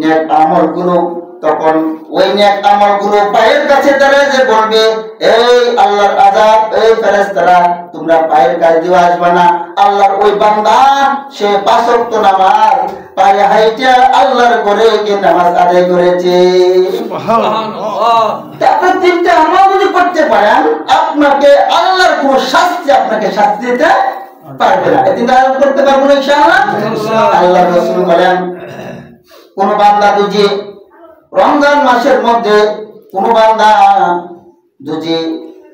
নেক আমল গুলো তখন ওই নেক আমলগুলো পায়ের কাছে দাঁড়িয়ে যে বলবে, এই আল্লাহর আযাব, এই ফেরেশতারা তোমরা পায়ের কাছে দিয়ে আসবে না। আল্লাহর ওই বান্দা সে 5 ওয়াক্ত নামাজ পায়ে হাইটা আল্লাহর ঘরে গিয়ে নামাজ আদায় করেছে। সুবহানাল্লাহ। আপনি 3টা আমল যদি করতে পারেন, আপনাকে আল্লাহর কোন শাস্তি আপনাকে শাস্তি দিতে পারবে না। এই 3টা আমল করতে পারবো না ইনশাআল্লাহ। আল্লাহর রাসূল বলেন, কোন বান্দা যদি রমজান মাসের মধ্যে কোন বান্দা যদি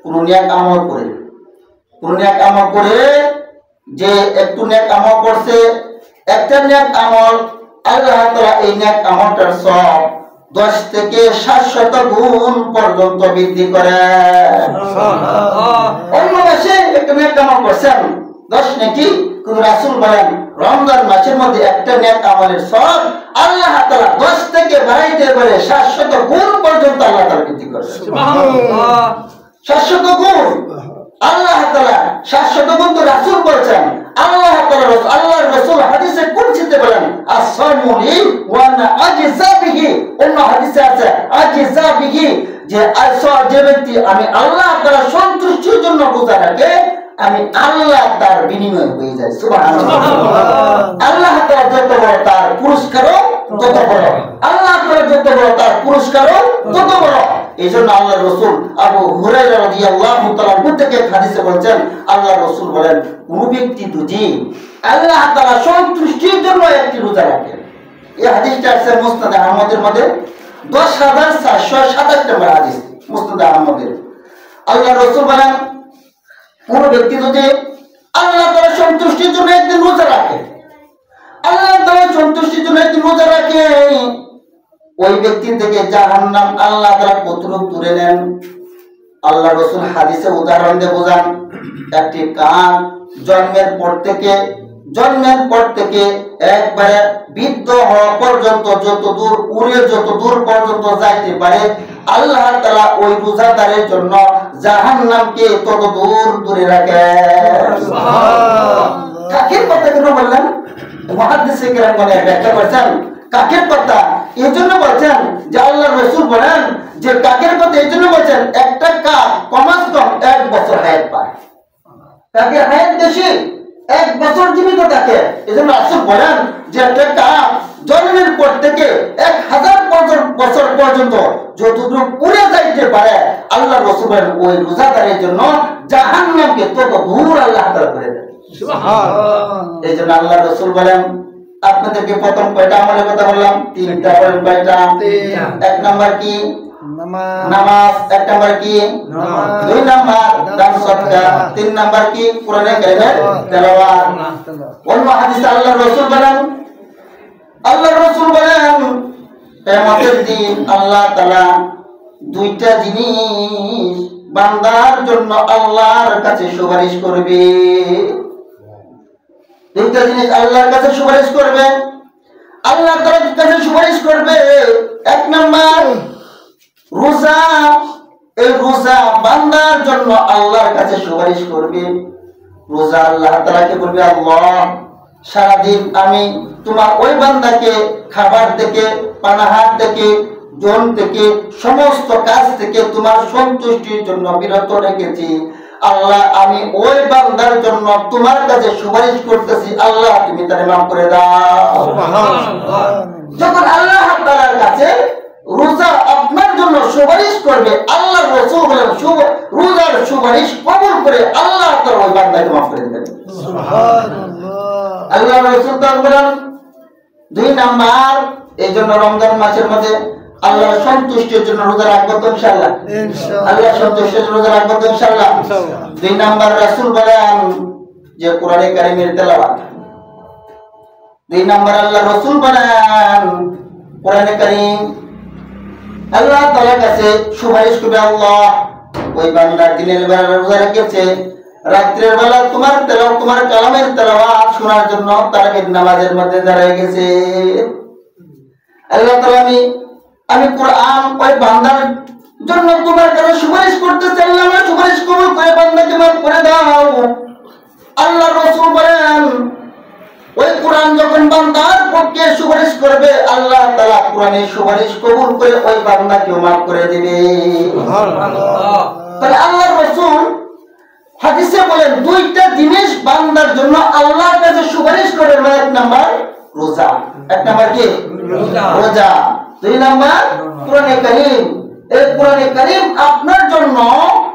কোন নেক আমল করে, যে একটু নেক আমল করছে, একটা নেক আমল আল্লাহ তাআলা এই নেক আমলটার সওয়াব 10 থেকে 700 গুণ পর্যন্ত বৃদ্ধি করে। সুবহানাল্লাহ। অন্য মাসে একটা নেক আমল করছেন 10 নেকি, কোন রাসূল বলেন রমজান মাসের মধ্যে একটা নেক আমলের সওয়াব আল্লাহ তাআলা 10 থেকে বাড়াইতে পারে 700 গুণ পর্যন্ত আল্লাহ তাআলা বৃদ্ধি করে। সুবহানাল্লাহ। 700 গুণ আল্লাহ তাআলা 700 গুণ তো রাসূল বলেছেন। আল্লাহর রাসূল হাদিসে কুদসিতে বলেন, as-সাওমু লি ওয়া আনা আজযা বিহি। অন্য হাদিসে আছে আজযা বিহি, যে যে ব্যক্তি আমি আল্লাহ তাআলা সন্তুষ্টির জন্য রোজা রাখে, আমি আল্লাহ তার বিনিময় হয়ে যায়। সুবহানাল্লাহ। আল্লাহ তাআলা যত বড় তার পুরস্কারও তত বড়, আল্লাহ তাআলা যত বড় তার পুরস্কারও তত বড়। এইজন্য আল্লাহর রাসূল আবু হুরায়রা রাদিয়াল্লাহু তাআলা থেকে হাদিসে বলেন, আল্লাহর রাসূল বলেন, কোন ব্যক্তি যদি আল্লাহ তাআলা সন্তুষ্টির জন্য একটি রোজা রাখে, এই হাদিসটা আছে মুসনাদ আহমদের মধ্যে 10427 নম্বর হাদিস, মুসনাদ আহমদের। আল্লাহর রাসূল বলেন, কোন ব্যক্তি যদি আল্লাহ তাআলা সন্তুষ্টির জন্য একদিন রোজা রাখে, আল্লাহ তাআলা সন্তুষ্টির জন্য একদিন রোজা রাখে, ওই ব্যক্তি থেকে জাহান্নাম আল্লাহ তাআলা কতটুকু দূরে নেন। আল্লাহ রাসূল হাদিসে উদাহরণ দিয়ে বোঝান, একটি কাক জন্মের পর থেকে একবারে বৃদ্ধ হওয়া পর্যন্ত যত দূর পর্যন্ত যাইতে পারে, আল্লাহ তাআলা ওই রোজাদারের জন্য জাহান্নামকে তত দূরে রাখে। সুবহানাল্লাহ। কাকের কথা কেন বললেন? মুহাদ্দিসে কেরাম ব্যাখ্যা করেছেন, কাকের কথা এই জন্য বলছেন যে আল্লাহর রাসূল বলেন যে কাকের কথা এই জন্য বলছেন, একটা কাক কমাস কম 1 বছর হায়াত পায়। কাকের হায়াত বেশি, 1 বছর জীবিত থাকে। এজন্য রাসূল বলেন যে একটা কাক জন্মের পর থেকে 1000 বছর পর্যন্ত যতদূর উড়ে যাইতে পারে, আল্লাহর রাসূল বলেন ওই রোজাদারের জন্য জাহান্নামকে তত দূর আল্লাহ তাআলা করে দেন। সুবহানাল্লাহ। এইজন্য আল্লাহর রাসূল বলেন, আপনাদেরকে প্রথম কয়টা আমলের কথা বললাম? 3টা। বলেন কয়টা? 1 নাম্বার কি? নামাজ। 1 নাম্বার কি? নামাজ। 2 নাম্বার দান সদকা। 3 নাম্বার কি? কোরআনে কারিমের তেলাওয়াত। অন্য হাদিসে আল্লাহর রাসূল বলেন কিয়ামতের দিন আল্লাহ তাআলা 2টা জিনিস বান্দার জন্য আল্লাহর কাছে সুপারিশ করবে। 2টা জিনিস আল্লাহর কাছে সুপারিশ করবে, আল্লাহ তাআলার কাছে সুপারিশ করবে। 1 নাম্বার রোজা। এই রোজা বান্দার জন্য আল্লাহর কাছে সুপারিশ করবে। রোজা আল্লাহ তাআলাকে বলবে, আল্লাহ সারাদিন আমি তোমার ওই বান্দাকে খাবার থেকে, পানাহার থেকে, জন থেকে, সমস্ত কাজ থেকে তোমার সন্তুষ্টির জন্য বিরত রেখেছি। আল্লাহ আমি ওই বান্দার জন্য তোমার কাছে সুপারিশ করতেছি, আল্লাহ তুমি তারে মাফ করে দাও। সুবহানাল্লাহ। যখন আল্লাহ তাআলার কাছে রোজা আপনার জন্য সুপারিশ করবে, আল্লাহর রাসূল বলেন রোজার সুপারিশ কবুল করে আল্লাহ তাআলা ওই বান্দাকে মাফ করে দেবেন। সুবহানাল্লাহ। আল্লাহর রাসূল বলেন 2 নাম্বার, এইজন্য রমজান মাসের মধ্যে আল্লাহর সন্তুষ্টির জন্য রোজা রাখবো তো ইনশাআল্লাহ। আল্লাহ সন্তুষ্টির জন্য রোজা রাখবো তো ইনশাআল্লাহ। 2 নাম্বার রাসূল বলেন যে কোরআনে কারিমের তেলাওয়াত। 2 নাম্বার আল্লাহর রাসূল বলেন কোরআনে কারিম আল্লাহ তাআলার কাছে সুপারিশ করবে, আল্লাহ ওই বান্দা দিনের বেলা রোজা রেখেছে, রাত্রের বেলা তোমার কালামের তেলাওয়াত শোনার জন্য তারাবির নামাজের মধ্যে দাঁড়িয়ে গেছে। আল্লাহ তাআলা আমি কোরআন ওই বান্দার জন্য তোমার কাছে সুপারিশ করতেছি, আল্লাহ আমার সুপারিশ কবুল করে বান্দাকে মাফ করে দাও। আল্লাহর রাসূল বলেন ওই কোরআন যখন বান্দার পক্ষে সুপারিশ করবে, আল্লাহ তাআলা কোরআনের সুপারিশ কবুল করে ওই বান্দাকেও মাফ করে দিবে। তাহলে আল্লাহর রাসূল হাদিসে বলেন দুইটা জিনিস বান্দার জন্য আল্লাহর কাছে সুপারিশ করে। এক নাম্বার রোজা, এক নাম্বার কি রোজা, দুই নাম্বার কোরআনে কারীম। এই কোরআনে কারীম আপনার জন্য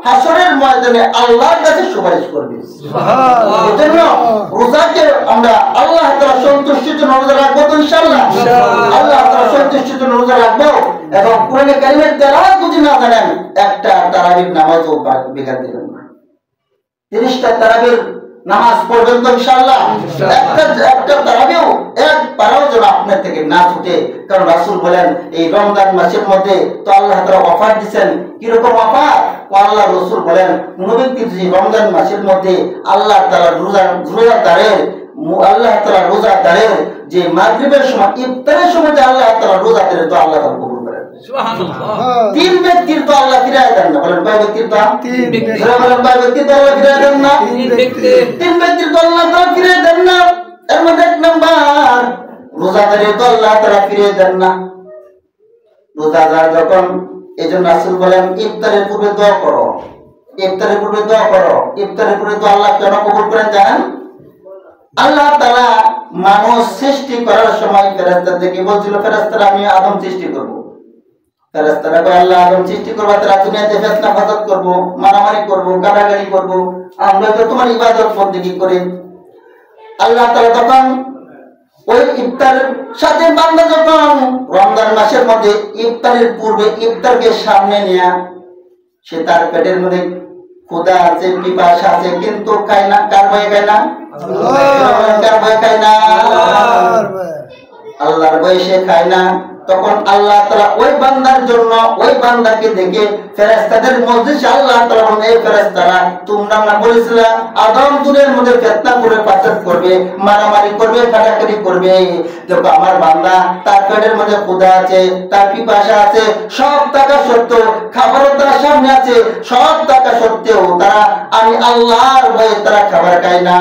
হাসরের ময়দানে আল্লাহর কাছে সুপারিশ করবে। সুবহানাল্লাহ। এজন্য রোজাকে আমরা আল্লাহ তাআলা সন্তুষ্টির জন্য রোজা রাখবো তো ইনশাআল্লাহ। আল্লাহ তাআলা সন্তুষ্টির জন্য রোজা রাখবো এবং কোরআনে কারীমের তেলাওয়াত যদি না জানেন একটা তারাবির নামাজও বেকার দিবেন না। 30টা তারাবির নামাজ পড়বেন তো ইনশাআল্লাহ। একটা তারাবিও এক পারাও যেন আপনার থেকে না ছুটে। কারণ রাসূল বলেন এই রমজান মাসের মধ্যে তো আল্লাহ তাআলা অফার দিবেন। কি রকম অফার? আল্লাহ রাসূল বলেন কোন ব্যক্তি যদি রমজান মাসের মধ্যে আল্লাহ তাআলার রোজাদারের যে মাগরিবের সময় ইফতারের সময় যে আল্লাহ তাআলা রোজাদারের তো আল্লাহ তাআলা কবুল করেন। সুবহানাল্লাহ। তিন ব্যক্তির তো আল্লাহ ফিরায় দেন না। বলেন কয় ব্যক্তির তো? তিন ব্যক্তি। বলেন কয় ব্যক্তির তো আল্লাহ ফিরায় দেন না? তিন ব্যক্তির তো আল্লাহ তাআলা ফিরায় দেন না। এর মধ্যে এক নাম্বার রোজাদারের তো আল্লাহ তাআলা ফিরিয়ে দেন না। রোজাদার যখন এইজন্য রাসূল বলেন ইফতারের পূর্বে দোয়া করো, ইফতারের পূর্বে দোয়া করো। ইফতারের পূর্বে তো আল্লাহ কেন কবুল করেন জানেন? আল্লাহ তাআলা মানুষ সৃষ্টি করার সময় ফেরেশতাদেরকে বলছিল ফেরেশতারা আমি আদম সৃষ্টি করব। ফেরেশতারা কয় আল্লাহ আদম সৃষ্টি করব তারা দুনিয়াতে ফিতনা ফাসাদ করব, মারামারি করব, গালাগালি করব, আমরা তো তোমার ইবাদত বন্দেগী করি। আল্লাহ তাআলা তখন ওই ইফতারের সাথে বান্দা যখন রমজান মাসের মধ্যে ইফতারের পূর্বে ইফতারকে সামনে নিয়ে সে তার পেটের মধ্যে ক্ষুধা আছে, পিপাসা আছে, কিন্তু খায় না। কার ভয়ে খায় না? কার ভয়ে খায় না? আল্লাহর ভয়ে সে খায় না। তখন আল্লাহ তাআলা ওই বান্দার জন্য ওই বান্দাকে দেখে ফেরেশতাদের মজলিসে আল্লাহ তাআলা বলেন এই ফেরেশতারা তোমরা না বলেছিলে আদম দুনিয়ার মধ্যে ফিতনা করে ফাসাদ করবে, মারামারি করবে, কাটাকাটি করবে। দেখো আমার বান্দা তার পেটের মধ্যে ক্ষুধা আছে, তার পিপাসা আছে, সব থাকা সত্ত্বেও খাবারও তার সামনে আছে, সব থাকা সত্ত্বেও তারা আমি আল্লাহর ভয়ে তারা খাবার খায় না।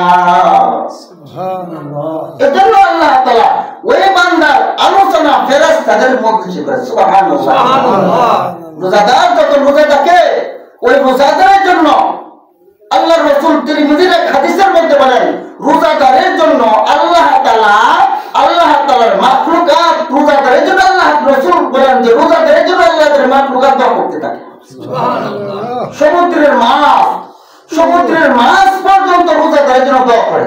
সুবহানাল্লাহ। এজন্য আল্লাহ তাআলা ওই বান্দার আলোচনা ফেরেশতাদের মধ্যে করে। সুবহানাল্লাহ। সুবহানাল্লাহ। রোজাদার যখন রোজা থাকে ওই রোজাদারের জন্য আল্লাহর রাসূল তিরমিজির এক হাদিসের মধ্যে বলেন রোজাদারের জন্য আল্লাহ তাআলার মাখলুকাত রোজাদারের জন্য আল্লাহ রাসূল বলেন যে রোজাদারের জন্য আল্লাহ তাআলার মাখলুকাত দোয়া করতে থাকে। সুবহানাল্লাহ। সমুদ্রের মাছ পর্যন্ত রোজাদারের জন্য দোয়া করে।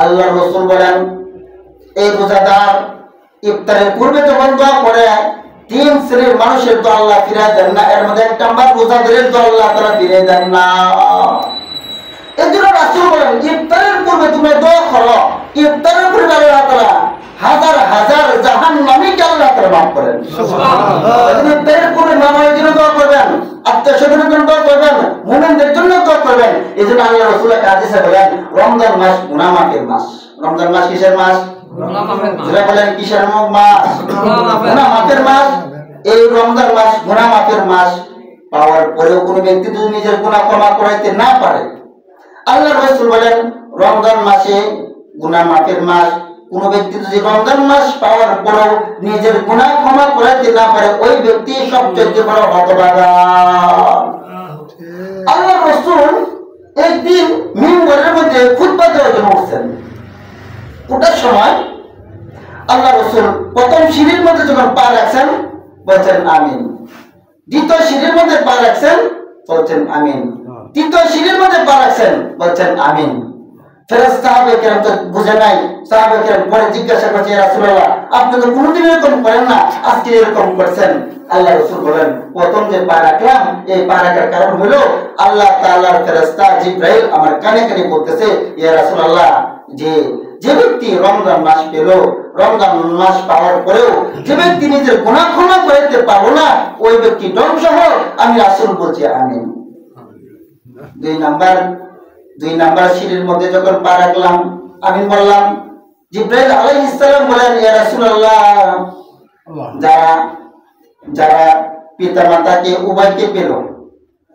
আল্লাহর রাসূল বলেন এই রোজাদার ইফতারের পূর্বে যখন দোয়া করে তিন শ্রেণীর মানুষের তো আল্লাহ ফিরায় দেন না। এর মধ্যে এক নাম্বার রোজাদারের তো আল্লাহ তাআলা ফিরিয়ে দেন না। এজন্য রাসূল বলেন ইফতারের পূর্বে তুমি দোয়া করো, ইফতারের পূর্বে আল্লাহ তাআলা হাজার হাজার জাহান্নামীকে আল্লাহ তাআলা মাফ করেন। সুবহানাল্লাহ। ইফতারের পূর্বে নামাজের জন্য দোয়া করবেন, আত্মীয়-স্বজনের জন্য দোয়া করবেন, মুমিনদের জন্য দোয়া করবেন। এজন্য আল্লাহ রাসূল হাদিসে বলেন রমজান মাস গুনাহ মাফের মাস। রমজান মাস কিসের মাস? গুনাহ মাফের মাস। যারা বলেন কিসের মাস? গুনাহ মাফের মাস। এই রমজান মাস গুনাহ মাফের মাস পাওয়ার পরেও কোন ব্যক্তি যদি নিজের গুনাহ ক্ষমা করাইতে না পারে আল্লাহ রাসূল বলেন রমজান মাসে গুনাহ মাফের মাস। কোন ব্যক্তি যদি রমজান মাস পাওয়ার পরেও নিজের গুনাহ ক্ষমা করাইতে না পারে ওই ব্যক্তি সবচেয়ে বড় হতভাগা। আল্লাহ রাসূল একদিন মিম্বরের মধ্যে খুতবা দেওয়ার জন্য উঠছেন। ওটার সময় আল্লাহ রাসূল প্রথম সিঁড়ির মধ্যে যখন পা রাখছেন বলছেন আমিন, দ্বিতীয় সিঁড়ির মধ্যে পা রাখছেন বলছেন আমিন, তৃতীয় সিঁড়ির মধ্যে পা রাখছেন বলছেন আমিন। সাহাবায়ে কেরাম তো বুঝে নাই। সাহাবায়ে কেরাম পরে জিজ্ঞাসা করছে ইয়া রাসূলুল্লাহ আপনি তো কোনোদিন এরকম করেন না, আজকে এরকম করছেন। আল্লাহ রাসূল বলেন প্রথম যে পা রাখলাম এই পা রাখার কারণ হলো আল্লাহ তাআলার ফেরেশতা জিবরাইল আমার কানে কানে বলতেছে ইয়া রাসূলুল্লাহ যে ব্যক্তি রমজান মাস পেল, রমজান মাস পাওয়ার পরেও যে ব্যক্তি নিজের গুনাহ ক্ষমা করতে পারলো না ওই ব্যক্তি ধ্বংস হোক। আমি রাসূল বলছি আমিন। দুই নাম্বার সিঁড়ির মধ্যে যখন পা রাখলাম আমিন বললাম। জিবরাইল আলাইহিস সালাম বলেন ইয়া রাসূলুল্লাহ যারা পিতামাতাকে উভয়কে পেল,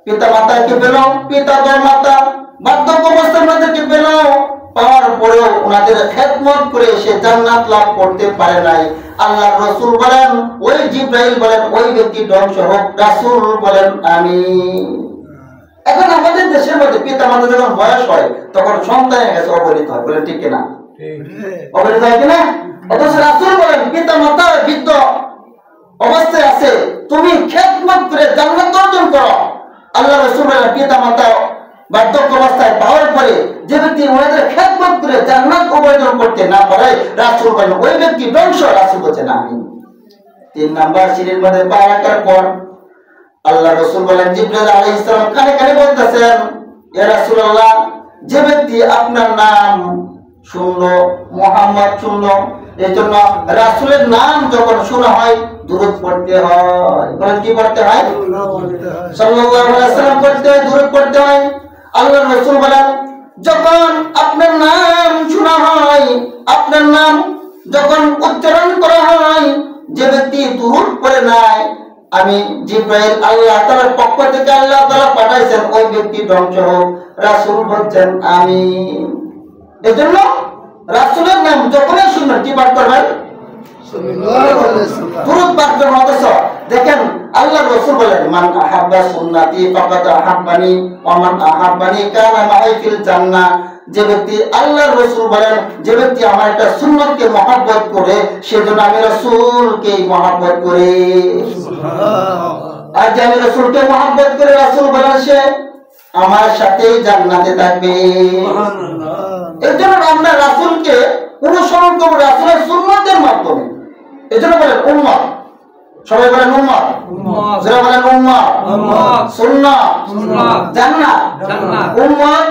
পিতামাতাকে পেল, পিতা বা মাতা বার্ধক্য অবস্থার মধ্যে পেল, পাওয়ার পরেও ওনাদের খেদমত করে সে জান্নাত লাভ করতে পারে নাই। আল্লাহ রাসূল বলেন, ওই জিবরাইল বলেন ওই ব্যক্তি ধ্বংস হোক। রাসূল বলেন আমিন। এখন আমাদের দেশের মধ্যে পিতা মাতা যখন বয়স হয় তখন সন্তানের কাছে অবহেলিত হয়, বলেন ঠিক কিনা? অবহেলিত হয় কিনা? অথচ রাসূল বলেন পিতা মাতা বৃদ্ধ অবস্থায় আছে, তুমি খেদমত করে জান্নাত অর্জন করো। আল্লাহ রাসূল বলেন পিতা মাতা বার্ধক্য অবস্থায় পাওয়ার পরে যে ব্যক্তি ওনাদের খেদমত করে জান্নাত অর্জন করতে না পারে, রাসূল বলেন ওই ব্যক্তি ধ্বংস। রাসূল বলেন আমিন। 3 নাম্বার সিঁড়ির মধ্যে পা রাখার পর আল্লাহ রাসূল বলেন জিবরাইল আলাইহিস সালাম কানে কানে বলতেছেন, ইয়া রাসূলুল্লাহ, যে ব্যক্তি আপনার নাম শুনলো, মুহাম্মদ শুনলো, এজন্য রাসূলের নাম যখন শোনা হয় দুরূদ পড়তে হয়। বলেন কি পড়তে হয়? সাল্লাল্লাহু আলাইহি ওয়াসাল্লাম পড়তে হয়, দুরূদ পড়তে হয়। আল্লাহ রাসূল বলেন যখন আপনার নাম শোনা হয়, আপনার নাম যখন উচ্চারণ করা হয়, যে ব্যক্তি দুরূদ পড়ে নাই, আমি জিবরাইল আল্লাহ তাআলার পক্ষ থেকে আল্লাহ তাআলা পাঠাইছেন ওই ব্যক্তি ধ্বংস হোক। রাসূল বলছেন আমিন। এজন্য রাসূলের নাম যখনই শুনবেন কি পাঠ করবেন? দুরূদ পাঠ করবেন। অথচ দেখেন আল্লাহ রাসূল বলেন মান আহাব্বা সুন্নতি ফাকাদ আহাব্বানি ওয়া মান আহাব্বানি কানা মাই ফিল জান্নাহ। যে ব্যক্তি আল্লাহর রাসূল বলেন যে ব্যক্তি আমার একটা সুন্নতকে মহব্বত করে সেজন্য আমি রাসূলকে মহব্বত করি। আর যে আমি রাসূলকে মহব্বত করে, রাসূল বলেন সে আমার সাথেই জান্নাতে থাকবে। এজন্য আমরা রাসূলকে অনুসরণ করব রাসূলের সুন্নতের মাধ্যমে। এজন্য বলেন উম্মত, সবাই বলেন উম্মত, যারা বলেন উম্মত, সুন্নাত, জান্নাত, উম্মত,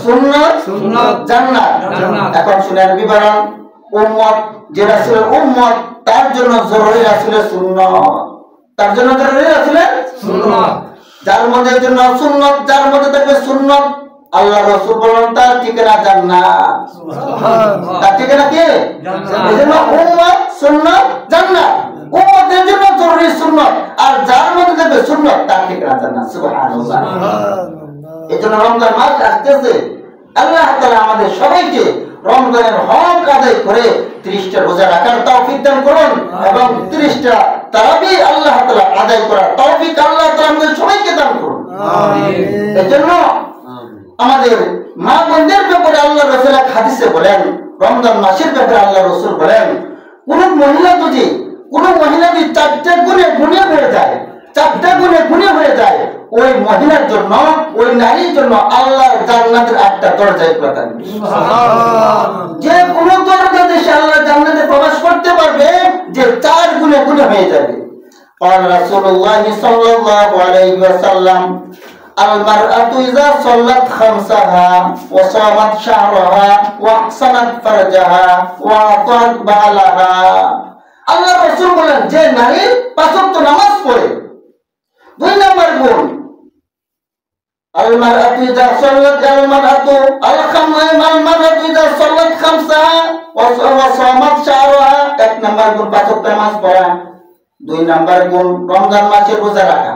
সুন্নাত, জান্নাত। এখন শুনেন বিবরণ। উম্মত, যে রাসূলের উম্মত তার জন্য জরুরি রাসূলের সুন্নাত, তার জন্য জরুরি রাসূলের সুন্নাত। যার মধ্যে জন্য সুন্নাত, যার মধ্যে থাকবে সুন্নাত, আল্লাহ রাসূল বলেন তার ঠিকানা জান্নাত। সুবহানাল্লাহ। তার ঠিকানা কি? জান্নাত। এজন্য উম্মত, সুন্নাত, জান্নাত। উম্মতের জন্য জরুরি সুন্নাত, আর যার মধ্যে থাকবে সুন্নাত তার ঠিকানা জান্নাত। সুবহানাল্লাহ। এজন্য রমজান মাস আসতেছে, আল্লাহ তাআলা আমাদের সবাইকে রমজানের হক আদায় করে 30টা রোজা রাখার তৌফিক দান করুন এবং 30টা তারাবি আল্লাহ তাআলা আদায় করার তৌফিক আল্লাহ তাআলা আমাদের সবাইকে দান করুন। আমিন। এজন্য আমাদের মা বোনদের ব্যাপারে আল্লাহ রাসূল এক হাদিসে বলেন, রমজান মাসের ব্যাপারে আল্লাহ রাসূল বলেন কোন মহিলা যদি 4টা গুণে হয়ে যায়, 4টা গুণে হয়ে যায়, ওই মহিলার জন্য, ওই নারীর জন্য আল্লাহর জান্নাতের 8টা দরজায় খোলা থাকবে। সুবহানাল্লাহ। যে কোন দরজা দিয়ে আল্লাহ জান্নাতে প্রবেশ করতে পারবে যে 4 গুণে হয়ে যাবে। قال رسول الله صلى الله عليه وسلم المرأة إذا صلت خمسها وصامت شهرها وأحسنت فرجها وأطاعت بعلها। আল্লাহ রাসূল বলেন যে নারী 5 ওয়াক্ত নামাজ পড়ে, 2 নম্বর গুণ المرأة إذا صلت إذا صلت خمسها وصامت شهرها। 1 নম্বর গুণ 5 ওয়াক্ত নামাজ পড়া। 2 নম্বর গুণ রমজান মাসে রোজা রাখা,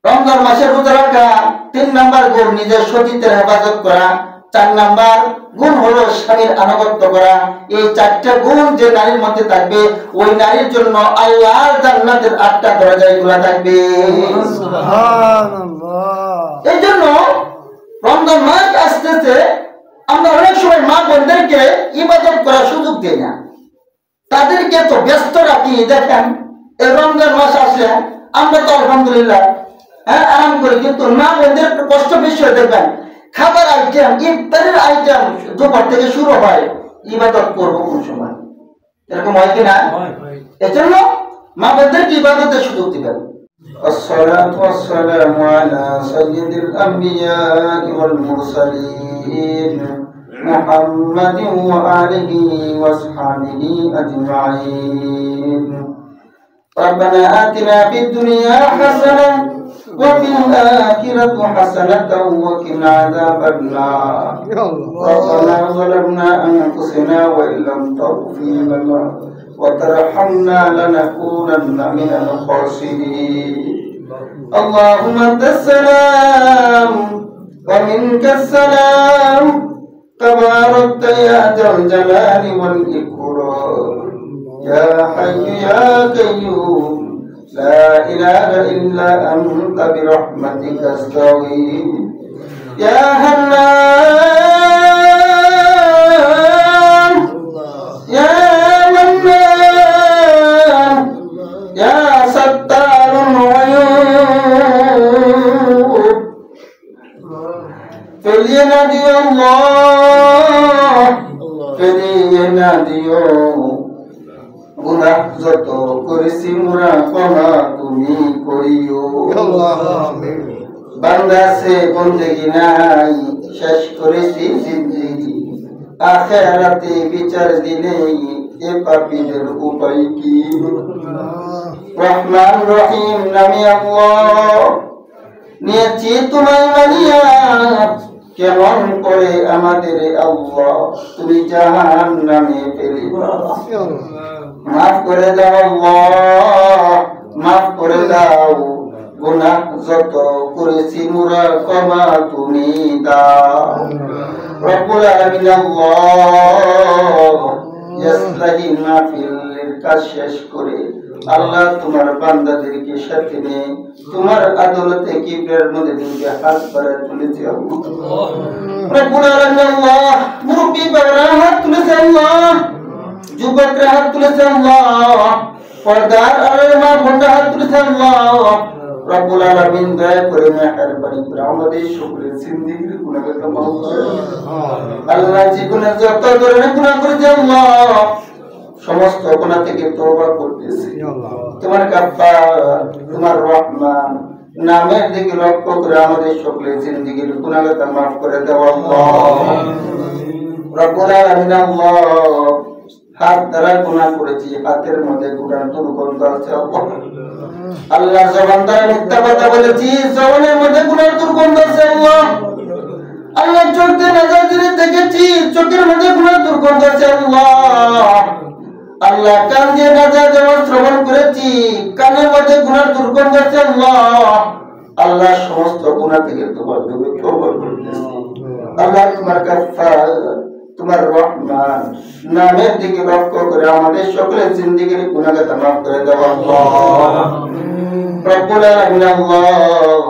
রমজান মাসে রোজা রাখা। 3 নম্বর গুণ নিজের সতীত্বের হেফাজত করা। 4 নম্বর গুণ হলো স্বামীর আনুগত্য করা। এই 4টা গুণ যে নারীর মধ্যে থাকবে ওই নারীর জন্য আল্লাহর জান্নাতের 8টা দরজায় খোলা থাকবে। সুবহানাল্লাহ। এই জন্য রমজান মাস আসতেছে, আমরা অনেক সময় মা বোনদেরকে ইবাদত করার সুযোগ দেই না, তাদেরকে তো ব্যস্ত রাখি। দেখেন এই রমজান মাস আসলে আমরা তো আলহামদুলিল্লাহ আরাম করি, কিন্তু মা বোনদের কষ্ট বেশি হয়। দেখবেন খাবার আইটেম, ইফতারের আইটেম দুপুর থেকে শুরু হয়, ইবাদত করবো কোন সময়, এরকম হয় কিনা? এজন্য মা বোনদেরকে ইবাদতের সুযোগ দিবেন। الصلاة والسلام على سيد الأنبياء والمرسلين محمد وآله وصحبه أجمعين. ربنا آتنا في الدنيا حسنة وفي الآخرة حسنة وقنا عذاب النار. ربنا ظلمنا أنفسنا وإن لم تغفر لنا وترحمنا لنكونن من الخاسرين. اللهم أنت السلام ومنك السلام تباركت يا ذا الجلال والإكرام يا حي يا قيوم لا إله إلا أنت برحمتك أستغيث يا حنان يا منان يا ستار العيوب فلينادي الله فلينادي গুনাহ যত করেছি মোরা ক্ষমা তুমি করিও বান্দা সে বন্দেগি নাই শেষ করেছি জিন্দেগি আখিরাতে বিচার দিলে এ পাপীদের উপায় কি রহমান রহিম নামে আল্লাহ নিয়েছি তোমায় মানিয়া কেমন করে আমাদের আল্লাহ তুমি জাহান্নামে ফেলিবা মাফ করে দাও আল্লাহ মাফ করে দাও গুনাহ যত করেছি মোরা ক্ষমা তুমি দাও রব্বুল আলামিন আল্লাহ ইসলাহি মাহফিলের কাজ শেষ করে আল্লাহ তোমার বান্দাদেরকে সাথে নিয়ে তোমার আদালতে কিবরের মধ্যে দিকে হাত বাড়ায় তুলেছে আল্লাহ রব্বুল আলামিন আল্লাহ মুরব্বি বাবারা হাত তুলেছে আল্লাহ যুবকরা হাত তুলেছে আল্লাহ পর্দার আড়ালে মা বোনরা হাত তুলেছে আল্লাহ রব্বুল আলামিন দয়া করে মেহেরবানি করে আমাদের সকলের জিন্দেগির গুনাহকে মাফ করে আল্লাহ জীবনে যত ধরনের গুনাহ করেছি আল্লাহ সমস্ত গুনাহ থেকে তওবা করতেছি তোমার গাফফার তোমার রহমান নামের দিকে লক্ষ্য করে আমাদের সকলের জিন্দেগির গুনাহকে মাফ করে দাও আল্লাহ রব্বুল আলামিন আল্লাহ হাত দ্বারা গুনাহ করেছি হাতের মধ্যে গুনাহ দুর্গন্ধ আছে আল্লাহ জবান দ্বারা মিথ্যা কথা বলেছি জবানের মধ্যে গুনাহ দুর্গন্ধ আছে আল্লাহ আল্লাহ চোখ দিয়ে নাজাজিরি দেখেছি চোখের মধ্যে গুনাহ দুর্গন্ধ আছে আল্লাহ আল্লাহ কান দিয়ে নাজাজ আওয়াজ শ্রবণ করেছি কানের মধ্যে গুনাহ দুর্গন্ধ আছে আল্লাহ আল্লাহ সমস্ত গুনাহ থেকে তোমার দিকে তওবা করতেছি আল্লাহ তোমার গাফফার তোমার রহমান নামের দিকে লক্ষ্য করে আমাদের সকলের জিন্দেগির গুনাহকে মাফ করে দাও আল্লাহ রব্বুল আলামিন আল্লাহ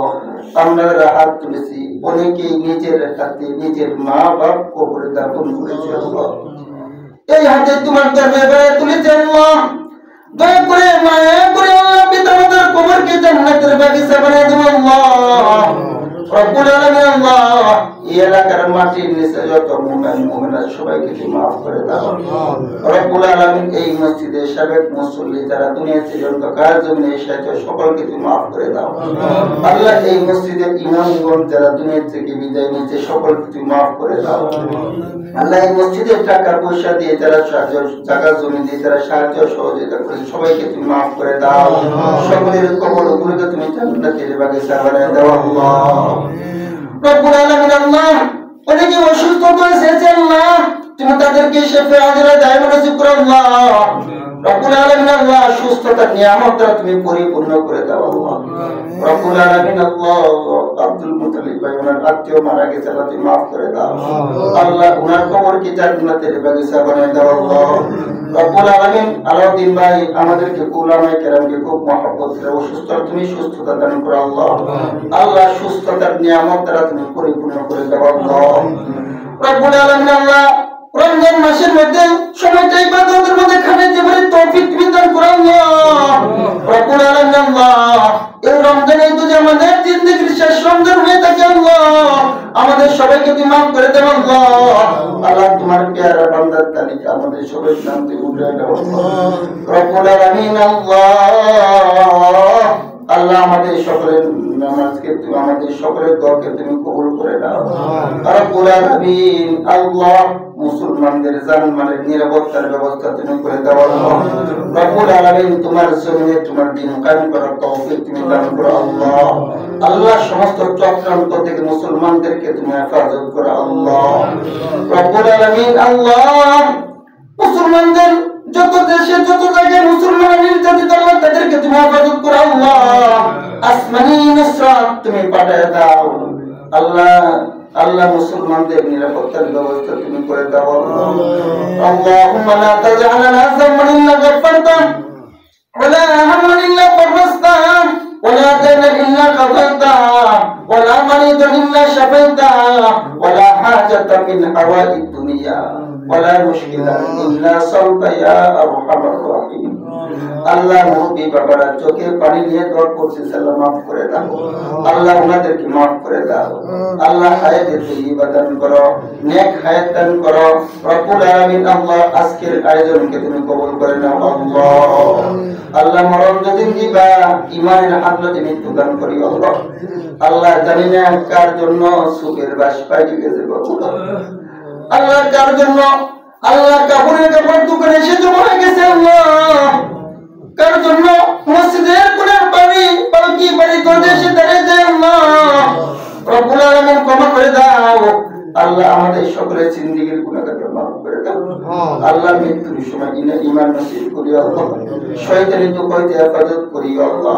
আমরা হাত তুলেছি অনেকেই নিজের হাতে নিজের মা বাপ কবরে দাফন করেছে আল্লাহ এই হাতে তোমার দরবারে তুলেছে আল্লাহ দয়া করে মায়া করে আল্লাহ পিতামাতার কবরকে জান্নাতের বাগিচা বানিয়ে দাও আল্লাহ রব্বুল আলামিন আল্লাহ এই এলাকার মাটির নিচে যত মুমিন মুমিনাত সবাইকে তুমি মাফ করে দাও রব্বুল আলামিন এই মসজিদের সাবেক মুসল্লি যারা দুনিয়া থেকে অন্ধকার জমিনে এসেছে সকলকে তুমি মাফ করে দাও আল্লাহ এই মসজিদের ইমামগণ যারা দুনিয়া থেকে বিদায় নিয়েছে সকলকে তুমি মাফ করে দাও আল্লাহ এই মসজিদের টাকা পয়সা দিয়ে যারা জায়গা জমি দিয়ে যারা সাহায্য সহযোগিতা করেছে সবাইকে তুমি মাফ করে দাও সকলের কবরগুলোকে তুমি জান্নাতের বাগিচা বানিয়ে দাও আল্লাহ রব্বুল আলামিন আল্লাহ অনেকে অসুস্থ হয়েছে আল্লাহ তুমি তাদেরকে শিফা আজরা দায়মা নসিব করো আল্লাহ রব্বুল আলামিন আল্লাহ সুস্থতার নিয়ামতটা তুমি পরিপূর্ণ করে দাও আল্লাহ রব্বুল আলামিন আল্লাহ আব্দুল মুতালিব ভাই ওনার আত্মীয় মারা গেছে আল্লাহ তুমি মাফ করে দাও আল্লাহ ওনার কবরকে জান্নাতের বাগিচা বানিয়ে দাও আল্লাহ রব্বুল আলামিন আলাউদ্দিন ভাই আমাদেরকে উলামায়ে কেরামকে খুব মহব্বত করে অসুস্থ তুমি সুস্থতা দান করো আল্লাহ আল্লাহ সুস্থতার নিয়ামত দ্বারা তুমি পরিপূর্ণ করে দাও আল্লাহ রব্বুল আলামিন আল্লাহ রমজান মাসের মধ্যে সময়টা ইবাদতের মধ্যে খাটাইতে পারি তৌফিক তুমি দান করো আল্লাহ রব্বুল আলামিন আল্লাহ এই রমজানে যদি আমাদের জিন্দেগির শেষ রমজান হয়ে থাকে আল্লাহ আমাদের সবাইকে তুমি মাফ করে দাও আল্লাহ আল্লাহ তোমার প্যারা বান্দার তালিকা আমাদের সবার নাম তুমি উঠায় দাও রব্বুল আলামিন আল্লাহ আল্লাহ আমাদের সকলের নামাজকে তুমি আমাদের সকলের দোয়াকে তুমি কবুল করে দাও রব্বুল আলামিন আল্লাহ মুসলমানদের জানমালের নিরাপত্তার ব্যবস্থা তুমি করে দাও আল্লাহ রব্বুল আলামিন তোমার জমিনে তোমার দ্বীন কায়েম করার তৌফিক তুমি দান করো আল্লাহ আল্লাহ সমস্ত চক্রান্ত থেকে মুসলমানদেরকে তুমি হেফাজত করো আল্লাহ রব্বুল আলামিন আল্লাহ মুসলমানদের যত দেশে যত জায়গায় মুসলমান নির্যাতিত আল্লাহ তাদেরকে তুমি হেফাজত করো আল্লাহ আসমানি নুসরাত তুমি পাঠায় দাও আল্লাহ আল্লাহ মুসলমানদের নিরাপত্তার ব্যবস্থা তুমি করে দাও আল্লাহুম্মা লা তাজআলনা যাম্মান ইল্লা গফফারতা ওয়ালা হাম্মান ইল্লা ফাররাজতা ওয়ালা দাইনান ইল্লা কাদাইতা ওয়ালা মারিদান ইল্লা শাফাইতা ওয়ালা হাজাতান মিন হাওয়াইদ দুনিয়া ওয়ালা মুশকিলান ইল্লা সালতা ইয়া আরহামার রাহিম। আল্লাহ মুরব্বী বাবারা চোখে পানি নিয়ে দোয়া করছে, আল্লাহ মাফ করে দাও আল্লাহ, ওনাদেরকে মাফ করে দাও আল্লাহ, হায়াতে তৈয়বা দান করো, নেক হায়াত দান করো রব্বুল আলামিন। আল্লাহ আজকের আয়োজনকে তুমি কবুল করে নাও আল্লাহ। আল্লাহ মরণ যেদিন দিবা ঈমানের হালতে মৃত্যু দান করি আল্লাহ। আল্লাহ জানি না কার জন্য সুখের বাস পাই গেছে আল্লাহ, কার জন্য আল্লাহ কাপড়ের কাপড় দোকানে এসে জমা হয়ে গেছে আল্লাহ, কার জন্য মসজিদের কোণের পানি পালকি বাড়ি তোদের এসে দাঁড়িয়ে যায় আল্লাহ। রব্বুল আলামিন ক্ষমা করে দাও আল্লাহ, আমাদের সকলের জিন্দেগীর গুনাহকে মাফ করে দাও আল্লাহ। মৃত্যুর সময় ঈমান নসিব করি আল্লাহ, শয়তানি দুঃখ হইতে হেফাজত করি আল্লাহ।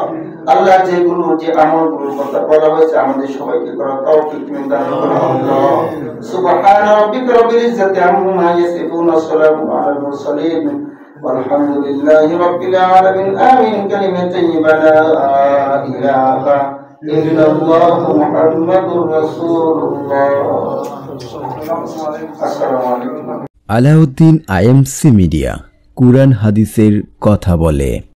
আল্লাহ যেগুলো যে আমলগুলোর কথা বলা হয়েছে আমাদের সবাইকে করা তৌফিক তুমি দান করো আল্লাহ। সুবহান রাব্বিকা রাব্বিল ইজ্জাতি আম্মা ইয়াসিফুন ওয়া সালামুন আলাল মুরসালিন والحمد لله رب العالمين آمين كلمة طيبة لا إله إلا الله محمد رسول الله السلام عليكم। আলাউদ্দিন আইএমসি মিডিয়া, কুরআন হাদিসের কথা বলে।